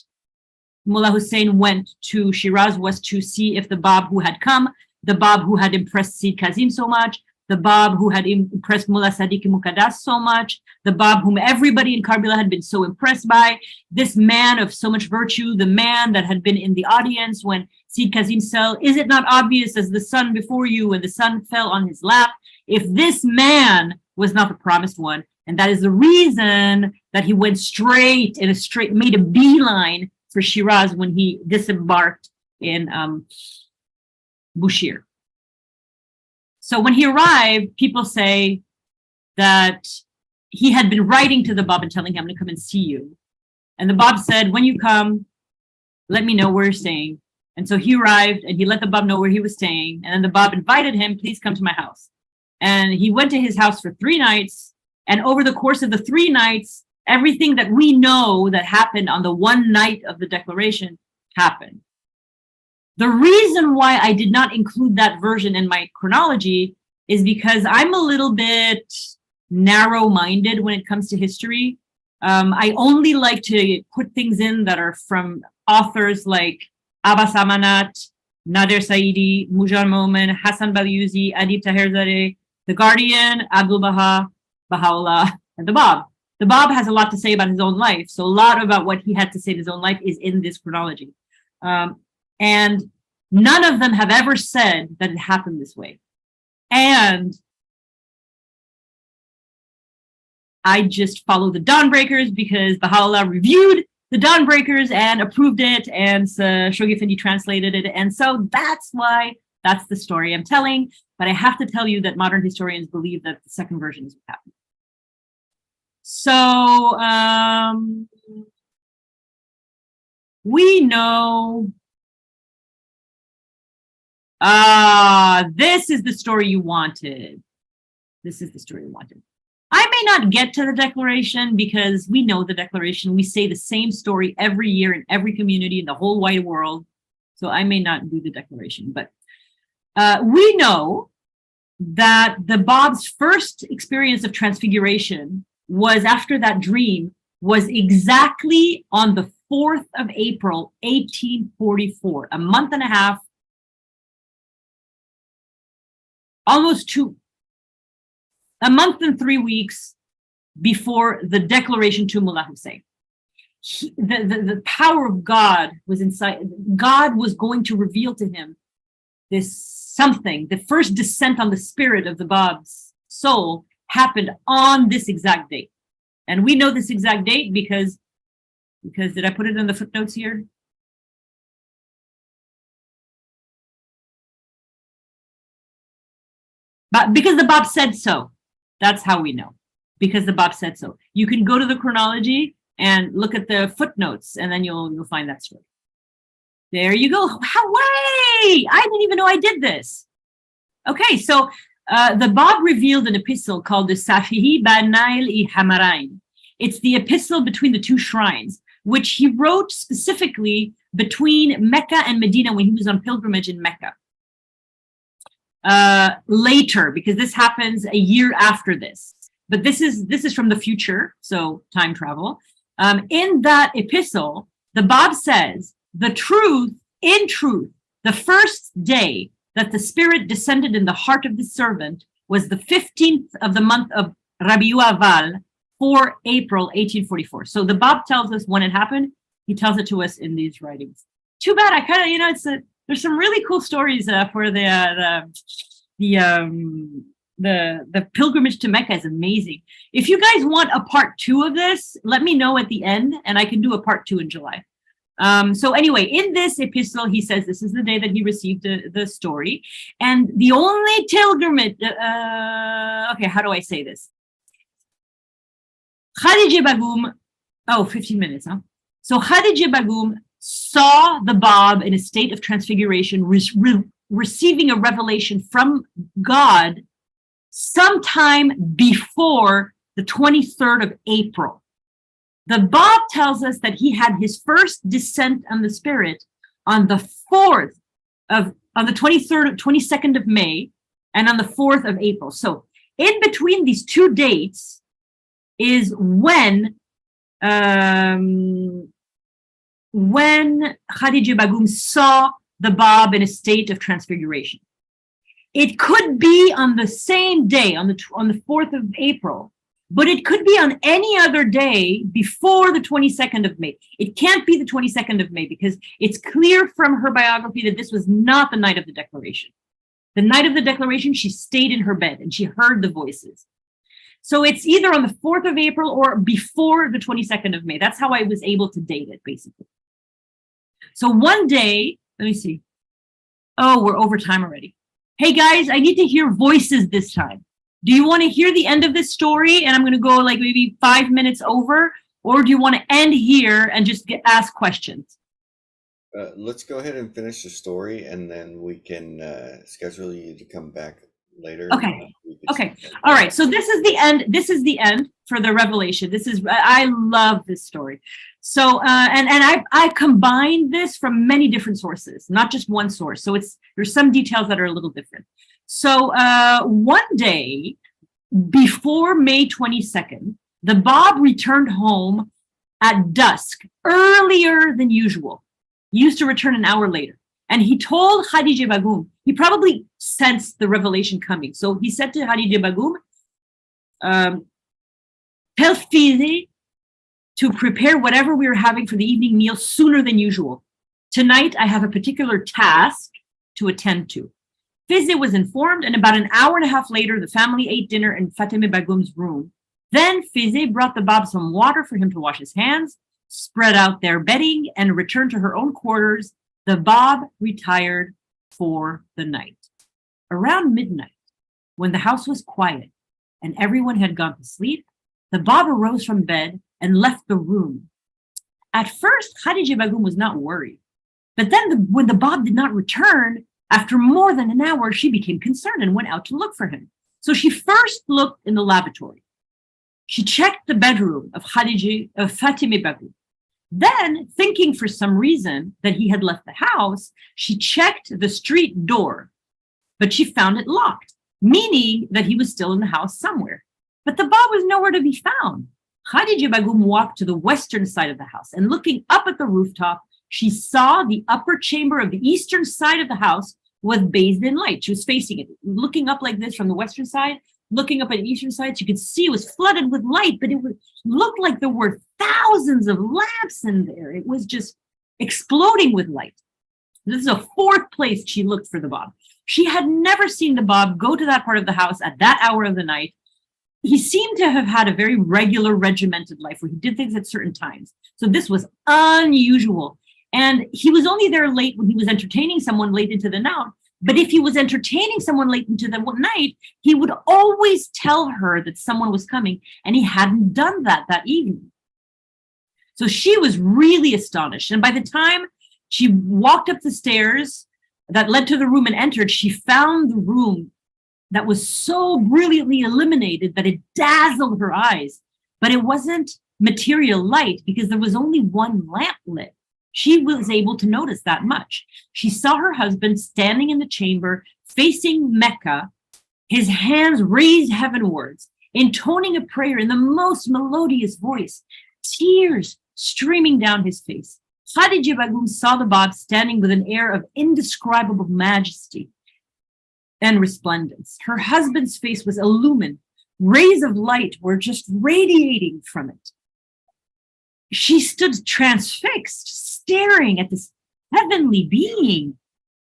Mullah Hussein went to Shiraz was to see if the Bab who had come, the Bab who had impressed Sayyid Kazim so much, the Bab who had impressed Mullah Sadiq Muqaddas so much, the Bab whom everybody in Karbala had been so impressed by, this man of so much virtue, the man that had been in the audience when Sayyid Kazim said, "Is it not obvious as the sun before you and the sun fell on his lap?" If this man was not the promised one, and that is the reason that he went made a beeline for Shiraz when he disembarked in Bushehr. So when he arrived, people say that he had been writing to the Bab and telling him to come and see you. And the Bab said, when you come, let me know where you're staying. And so he arrived and he let the Bab know where he was staying. And then the Bab invited him, please come to my house. And he went to his house for 3 nights. And over the course of the 3 nights, everything that we know that happened on the one night of the declaration happened. The reason why I did not include that version in my chronology is because I'm a little bit narrow-minded when it comes to history. I only like to put things in that are from authors like Abbas Amanat, Nader Saidi, Mujar Momin, Hassan Baliuzi, Adib Taherzadeh, The Guardian, Abdul Baha, Baha'u'llah, and the Bab. The Bab has a lot to say about his own life. So a lot about what he had to say in his own life is in this chronology. And none of them have ever said that it happened this way. And I just follow the Dawnbreakers because Baha'u'llah reviewed the Dawnbreakers and approved it, and Shoghi Effendi translated it. And so that's why that's the story I'm telling. But I have to tell you that modern historians believe that the second version is what happened. So we know, this is the story you wanted. This is the story you wanted. I may not get to the declaration because we know the declaration. We say the same story every year in every community in the whole wide world. So I may not do the declaration, but we know that the Bab's first experience of transfiguration was after that dream was exactly on the 4th of April, 1844, a month and a half, a month and 3 weeks before the declaration to Mullah Hussein. The power of God was inside. God was going to reveal to him this something. The first descent on the spirit of the Bab's soul happened on this exact date. And we know this exact date because did I put it in the footnotes here? But because the Bab said so. That's how we know, because the Bab said so. You can go to the chronology and look at the footnotes, and then you'll find that story. There you go. Way! I didn't even know I did this. Okay, so the Bab revealed an epistle called the Safihi Banail-i Hamarain. It's the epistle between the 2 shrines, which he wrote specifically between Mecca and Medina when he was on pilgrimage in Mecca. Later, because this happens a year after this. But this is from the future, so time travel. In that epistle, the Bab says, in truth, the first day that the Spirit descended in the heart of the servant was the 15th of the month of Rabiu Aval, 4 April 1844. So the Bab tells us when it happened. He tells it to us in these writings. Too bad I kind of, there's some really cool stories for the pilgrimage to Mecca is amazing. If you guys want a part 2 of this, let me know at the end, and I can do a part 2 in July. So anyway, in this epistle, he says this is the day that he received the story, and the only pilgrimage. Okay, how do I say this? Khadija Begum. 15 minutes, huh? So Khadija Begum saw the Bab in a state of transfiguration, receiving a revelation from God sometime before the 23rd of April. The Bab tells us that he had his first descent on the Spirit on the 22nd of May, and on the 4th of April. So in between these 2 dates is when Khadija Begum saw the Bab in a state of transfiguration. It could be on the same day, on the 4th of April, but it could be on any other day before the 22nd of May. It can't be the 22nd of May because it's clear from her biography that this was not the night of the declaration. The night of the declaration, she stayed in her bed and she heard the voices. So it's either on the 4th of April or before the 22nd of May. That's how I was able to date it, basically. So one day, let me see. Oh, we're over time already. Hey guys, I need to hear voices this time. Do you want to hear the end of this story? And I'm going to go like maybe 5 minutes over, or do you want to end here and just ask questions? Let's go ahead and finish the story, and then we can schedule you to come back later. Okay. Okay. All right. So this is the end. This is the end for the revelation. I love this story. So, and I combined this from many different sources, not just one source. So there's some details that are a little different. So, one day before May 22nd, the Bab returned home at dusk, earlier than usual. He used to return an hour later. And he told Khadija Begum, he probably sensed the revelation coming. So he said to Khadija Begum, tell Fizi to prepare whatever we are having for the evening meal sooner than usual. Tonight, I have a particular task to attend to. Fizi was informed, and about an hour and a half later, the family ate dinner in Fatima Begum's room. Then Fizi brought the Bab some water for him to wash his hands, spread out their bedding, and returned to her own quarters. The Bab retired for the night. Around midnight, when the house was quiet and everyone had gone to sleep, the Bab arose from bed and left the room. At first, Khadija Begum was not worried. But then when the Bab did not return, after more than an hour, she became concerned and went out to look for him. So she first looked in the lavatory. She checked the bedroom of Fatima Begum. Then, thinking for some reason that he had left the house, she checked the street door, but she found it locked, meaning that he was still in the house somewhere. But the Bab was nowhere to be found. Khadija Begum walked to the western side of the house, and looking up at the rooftop, she saw the upper chamber of the eastern side of the house was bathed in light. She was facing it, looking up like this from the western side, looking up at the eastern side. You could see it was flooded with light, but looked like there were thousands of lamps in there. It was just exploding with light. This is a fourth place she looked for the Bab. She had never seen the Bab go to that part of the house at that hour of the night. He seemed to have had a very regular, regimented life where he did things at certain times. So this was unusual. And he was only there late when he was entertaining someone late into the night. But if he was entertaining someone late into the night, he would always tell her that someone was coming, and he hadn't done that evening. So she was really astonished. And by the time she walked up the stairs that led to the room and entered, she found the room that was so brilliantly illuminated that it dazzled her eyes. But it wasn't material light because there was only one lamp lit. She was able to notice that much. She saw her husband standing in the chamber facing Mecca, his hands raised heavenwards, intoning a prayer in the most melodious voice, tears streaming down his face. Khadija Begum saw the Bab standing with an air of indescribable majesty and resplendence. Her husband's face was illumined. Rays of light were just radiating from it. She stood transfixed, staring at this heavenly being,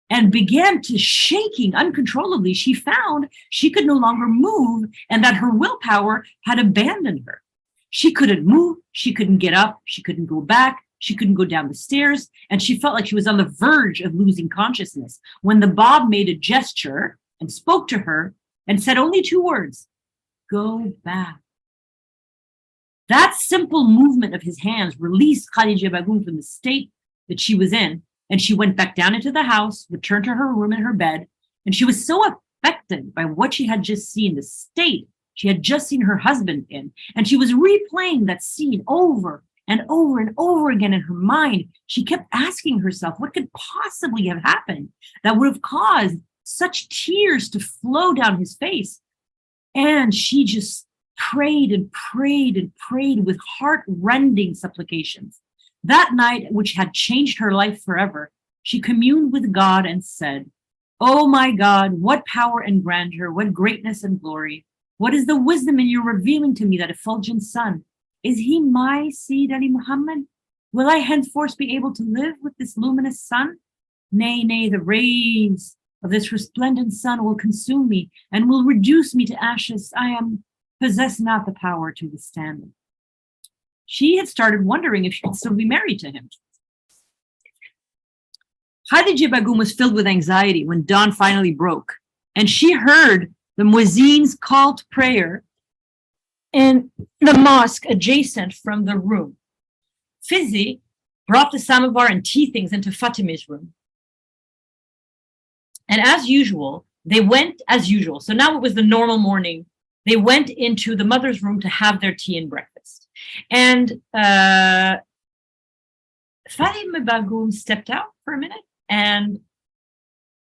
and began to shaking uncontrollably. She found she could no longer move and that her willpower had abandoned her. She couldn't move, she couldn't get up, she couldn't go back, she couldn't go down the stairs, and she felt like she was on the verge of losing consciousness when the Bab made a gesture and spoke to her and said only 2 words, "Go back." That simple movement of his hands released Khadija Begum from the state that she was in, and she went back down into the house, returned to her room in her bed, and she was so affected by what she had just seen, the state she had just seen her husband in, and she was replaying that scene over and over and over again in her mind. She kept asking herself, what could possibly have happened that would have caused such tears to flow down his face? And she just prayed and prayed and prayed with heart-rending supplications. That night, which had changed her life forever, she communed with God and said, "Oh my God, what power and grandeur, what greatness and glory. What is the wisdom in your revealing to me that effulgent sun? Is he my Sayyid Ali Muhammad? Will I henceforth be able to live with this luminous sun? Nay, nay, the rays of this resplendent sun will consume me and will reduce me to ashes. I possess not the power to withstand them." She had started wondering if she could still be married to him. Khadija Begum was filled with anxiety when dawn finally broke. and she heard the muezzin's call to prayer in the mosque adjacent from the room. Fizi brought the samovar and tea things into Fatime's room. And as usual, they went as usual. So now it was the normal morning. They went into the mother's room to have their tea and breakfast. And Fatima Bagum stepped out for a minute, and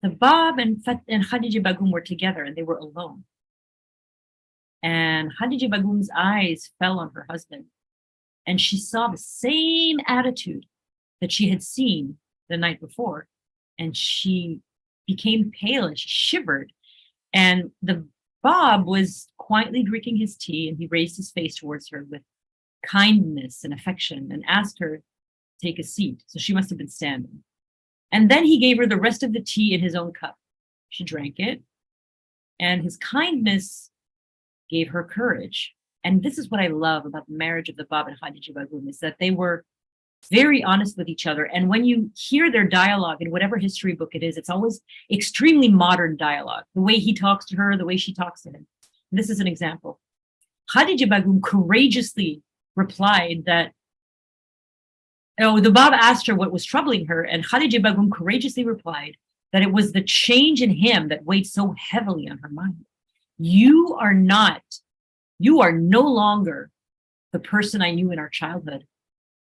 the Bab and Khadija Bagum were together, and they were alone. And Khadija Bagum's eyes fell on her husband, and she saw the same attitude that she had seen the night before, and she became pale and she shivered. And the Bab was quietly drinking his tea, and he raised his face towards her with kindness and affection and asked her to take a seat. So she must have been standing. And then he gave her the rest of the tea in his own cup. She drank it, and his kindness gave her courage. And this is what I love about the marriage of the Bab and Khadija Bagum, is that they were very honest with each other. And when you hear their dialogue in whatever history book it is, it's always extremely modern dialogue. The way he talks to her, the way she talks to him. And this is an example. Khadija Bagum courageously replied that, the Bab asked her what was troubling her, and Khadija Bagum courageously replied that it was the change in him that weighed so heavily on her mind. You are no longer the person I knew in our childhood.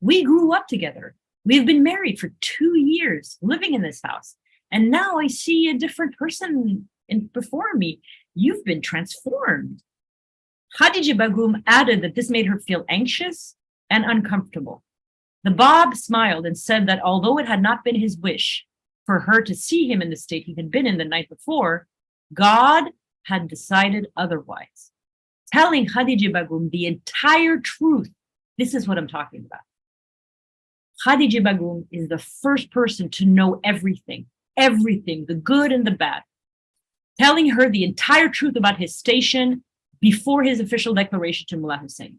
We grew up together. We've been married for 2 years, living in this house. And now I see a different person before me. You've been transformed. Khadija Bagum added that this made her feel anxious and uncomfortable. The Bab smiled and said that although it had not been his wish for her to see him in the state he had been in the night before, God had decided otherwise. Telling Khadija Bagum the entire truth, this is what I'm talking about. Khadija Bagum is the first person to know everything, the good and the bad. Telling her the entire truth about his station before his official declaration to Mullah Hussein.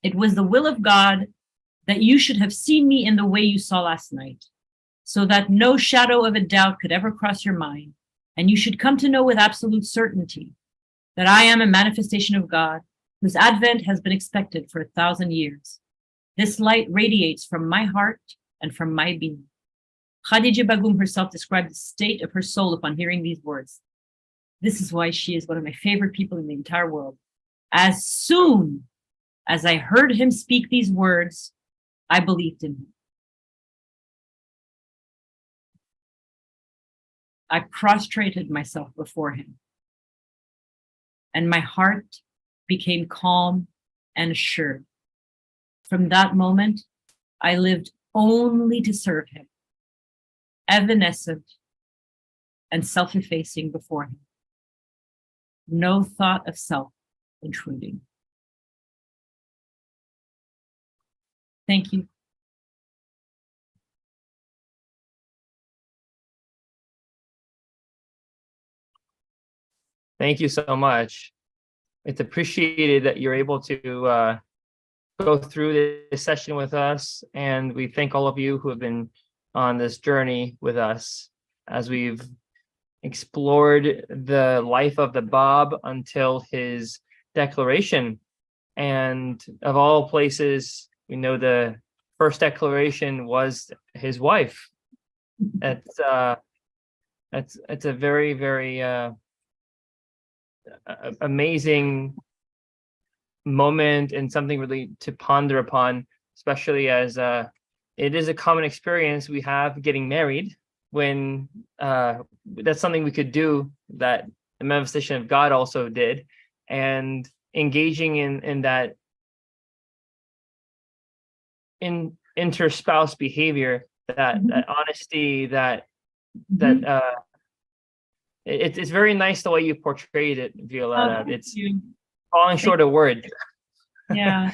It was the will of God that you should have seen me in the way you saw last night, so that no shadow of a doubt could ever cross your mind, and you should come to know with absolute certainty that I am a manifestation of God, whose advent has been expected for 1,000 years. This light radiates from my heart and from my being. Khadija Bagum herself described the state of her soul upon hearing these words. This is why she is one of my favorite people in the entire world. As soon as I heard him speak these words, I believed in him. I prostrated myself before him, and my heart became calm and assured. From that moment, I lived only to serve him, evanescent and self-effacing before him. No thought of self intruding. Thank you. Thank you so much. It's appreciated that you're able to go through this session with us, and we thank all of you who have been on this journey with us as we've explored the life of the Bab until his declaration. And of all places, we know the first declaration was his wife. It's a very, very amazing moment, and something really to ponder upon, especially as it is a common experience we have getting married, when that's something we could do that the manifestation of God also did, and engaging in that in interspouse behavior, that honesty, that it's very nice the way you portrayed it, Violetta. It's falling short of words. Yeah,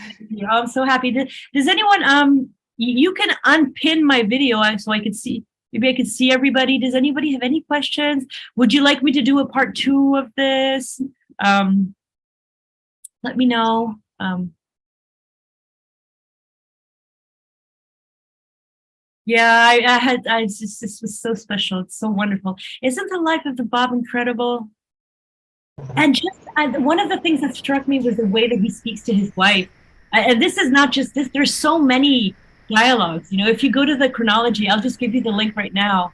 I'm so happy. Does anyone you can unpin my video so I could see, maybe I could see everybody. Does anybody have any questions? Would you like me to do a part 2 of this? Let me know. Yeah, it's just, this was so special. It's so wonderful. Isn't the life of the Bob incredible? And just one of the things that struck me was the way that he speaks to his wife. And this is not just this, there's so many dialogues. You know, if you go to the chronology, I'll just give you the link right now.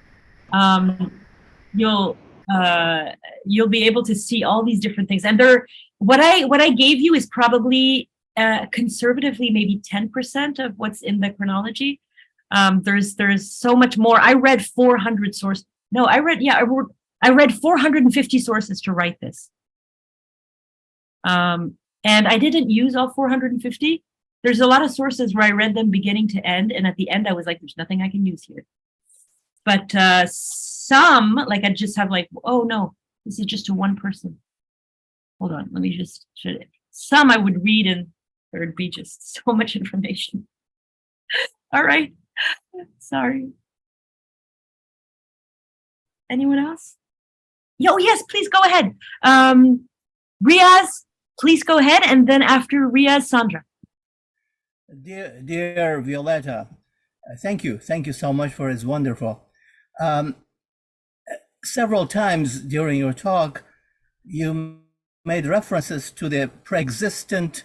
You'll be able to see all these different things. And what I gave you is probably conservatively maybe 10% of what's in the chronology. There's so much more. I read 400 sources. No, I read 450 sources to write this. And I didn't use all 450. There's a lot of sources where I read them beginning to end, and at the end I was like, there's nothing I can use here. But some, like, I just have like, oh no, this is just to one person. Hold on, let me just show it. Some I would read and there would be just so much information. All right, sorry. Anyone else? Oh yes, please go ahead. Riaz, please go ahead, and then after Riaz, Sandra. Dear Violetta, thank you so much for it's wonderful. Several times during your talk, you made references to the pre-existent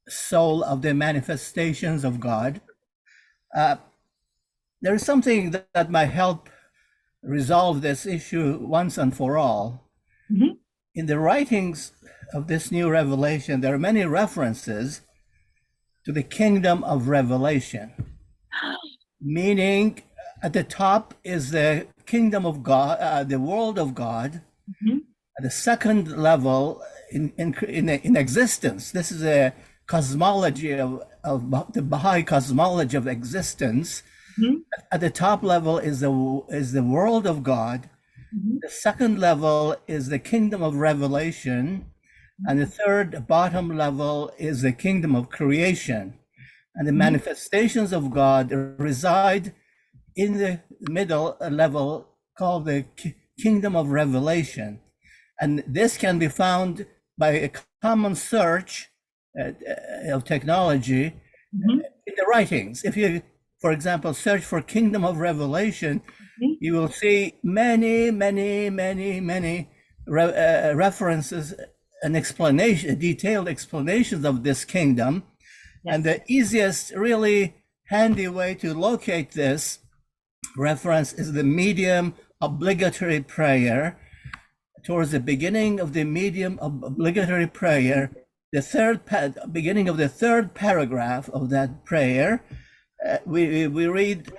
soul of the manifestations of God. There is something that might help resolve this issue once and for all. Mm-hmm. In the writings of this new revelation, there are many references to the kingdom of revelation, meaning at the top is the kingdom of God, the world of God. Mm-hmm. At the second level in existence, this is a cosmology of the Baha'i cosmology of existence. Mm-hmm. At the top level is the world of God. Mm-hmm. The second level is the kingdom of revelation. And the third bottom level is the kingdom of creation. And the manifestations of God reside in the middle level called the kingdom of revelation. And this can be found by a common search of technology in the writings. If you, for example, search for kingdom of revelation, you will see many references and explanation, detailed explanations of this kingdom. Yes. And the easiest, really handy way to locate this reference is the medium obligatory prayer. Towards the beginning of the medium obligatory prayer, the beginning of the third paragraph of that prayer, we read,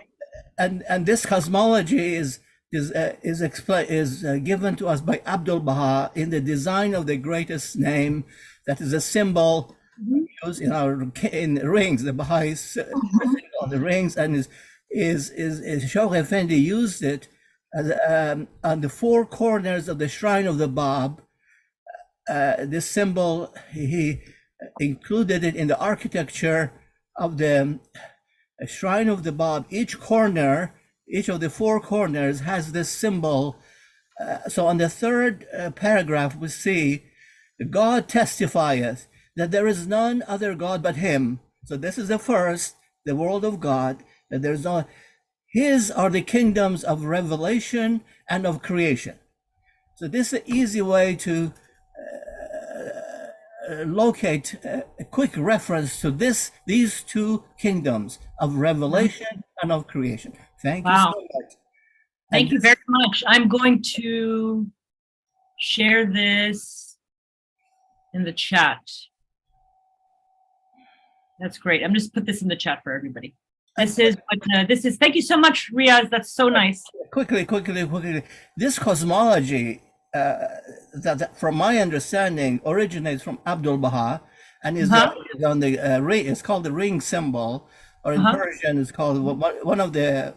and this cosmology is given to us by Abdul Baha in the design of the greatest name, that is a symbol used in rings, the Baha'i symbol of the rings, and is Shaykh Effendi used it as on the four corners of the shrine of the Bab. This symbol, he included it in the architecture of the shrine of the Bab. Each of the four corners has this symbol. So on the third paragraph, we see, God testifieth that there is none other God but him. So this is the first, the world of God, that there's no, his are the kingdoms of revelation and of creation. So this is an easy way to locate a quick reference to these two kingdoms of revelation and of creation. Thank you so much. Thank you very much. I'm going to share this in the chat. That's great. I'm just put this in the chat for everybody. This is thank you so much, Riaz. That's so nice. Quickly. This cosmology, that from my understanding, originates from Abdul Baha and is on the it's called the ring symbol, or in Persian it's called one of the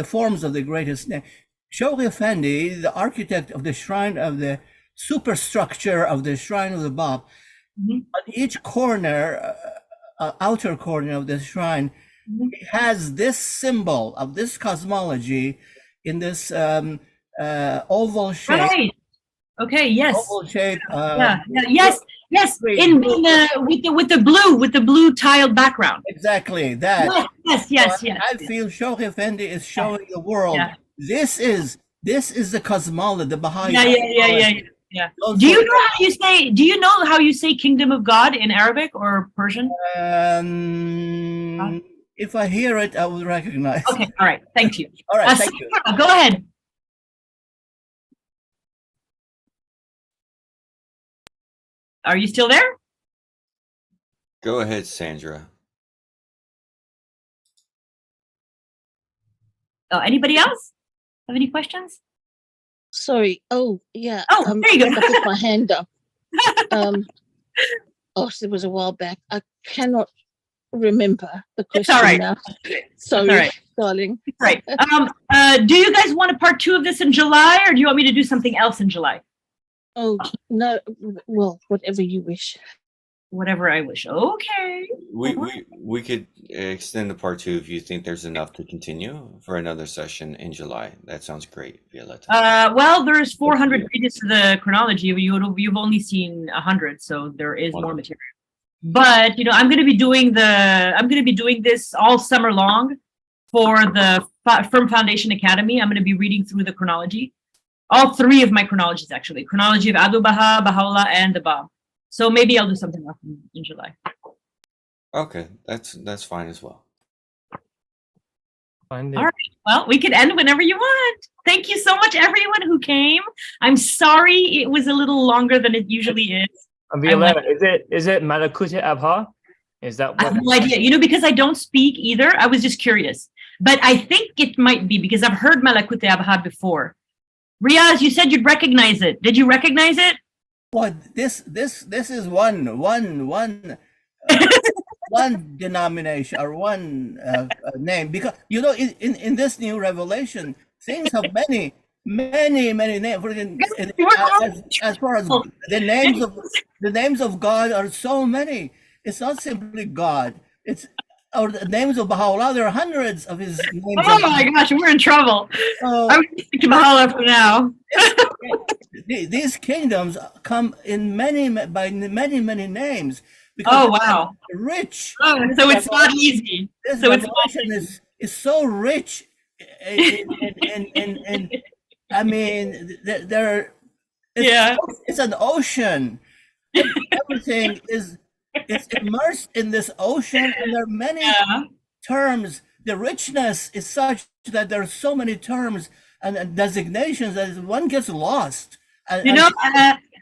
forms of the greatest name. Shaykh Effendi, the architect of the shrine of the superstructure of the shrine of the Bab, on each corner, outer corner of the shrine, it has this symbol of this cosmology in this oval shape. Right. Okay, yes. oval shape. Yes. Great. In with the blue tiled background. Exactly that. Yes. So I feel Sheikh Effendi is showing the world. Yeah. This is the cosmology, the Baha'i. Yeah. Don't Do you forget- know how you say? Do you know how you say "kingdom of God" in Arabic or Persian? If I hear it, I will recognize. Okay. All right. Thank you. All right. Thank you. Sarah, go ahead. Are you still there? Go ahead, Sandra. Oh, anybody else have any questions? Sorry. Oh, yeah. Oh, there you go. I put my hand up. It was a while back. I cannot remember the question all right. now. Sorry, all right. darling. Right. Do you guys want a part 2 of this in July, or do you want me to do something else in July? Oh, no. Well, whatever you wish. Whatever I wish. Okay. We could extend the part 2 if you think there's enough to continue for another session in July. That sounds great, Violetta. Well, there's 400 pages to the chronology. You've only seen 100, so there is more material. But I'm going to be doing this all summer long for the Firm Foundation Academy. I'm going to be reading through the chronology, all 3 of my chronologies actually: chronology of Abdul Baha, Baha'u'llah, and the Bab. So maybe I'll do something else in July. Okay, that's fine as well. Fine. All right. Well, we can end whenever you want. Thank you so much, everyone who came. I'm sorry it was a little longer than it usually is. Violetta, is it Malakut Abha? Is that I have what? no idea. Because I don't speak either. I was just curious. But I think it might be because I've heard Malakut Abha before. Riaz, you said you'd recognize it. Did you recognize it? Well, this is one denomination or one name, because in this new revelation things have many names. As far as the names of God are so many. It's not simply God. Or the names of Baha'u'llah. There are hundreds of his names. Oh my gosh, we're in trouble. So, I'm going to stick to Baha'u'llah for now. these kingdoms come in many names. Oh wow, rich. Oh, so it's not easy. This So it's revelation is so rich. In I mean, it's an ocean. Everything is immersed in this ocean, and there are many terms. The richness is such that there are so many terms and designations that one gets lost.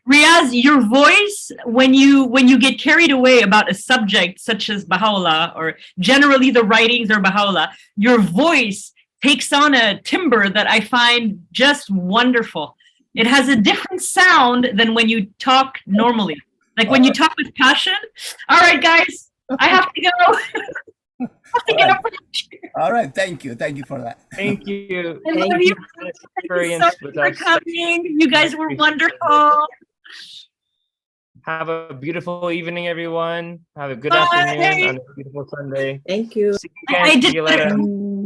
Riaz, your voice, when you get carried away about a subject such as Baha'u'llah, or generally the writings or Baha'u'llah, your voice takes on a timbre that I find just wonderful. It has a different sound than when you talk normally. Like when you talk with passion. All right, guys, I have to go. All right, thank you for that. Thank you. I love you. Thank you so much for coming. You guys were wonderful. Have a beautiful evening, everyone. Have a good Bye. afternoon on a beautiful Sunday. Thank you. See you again. I did See you later.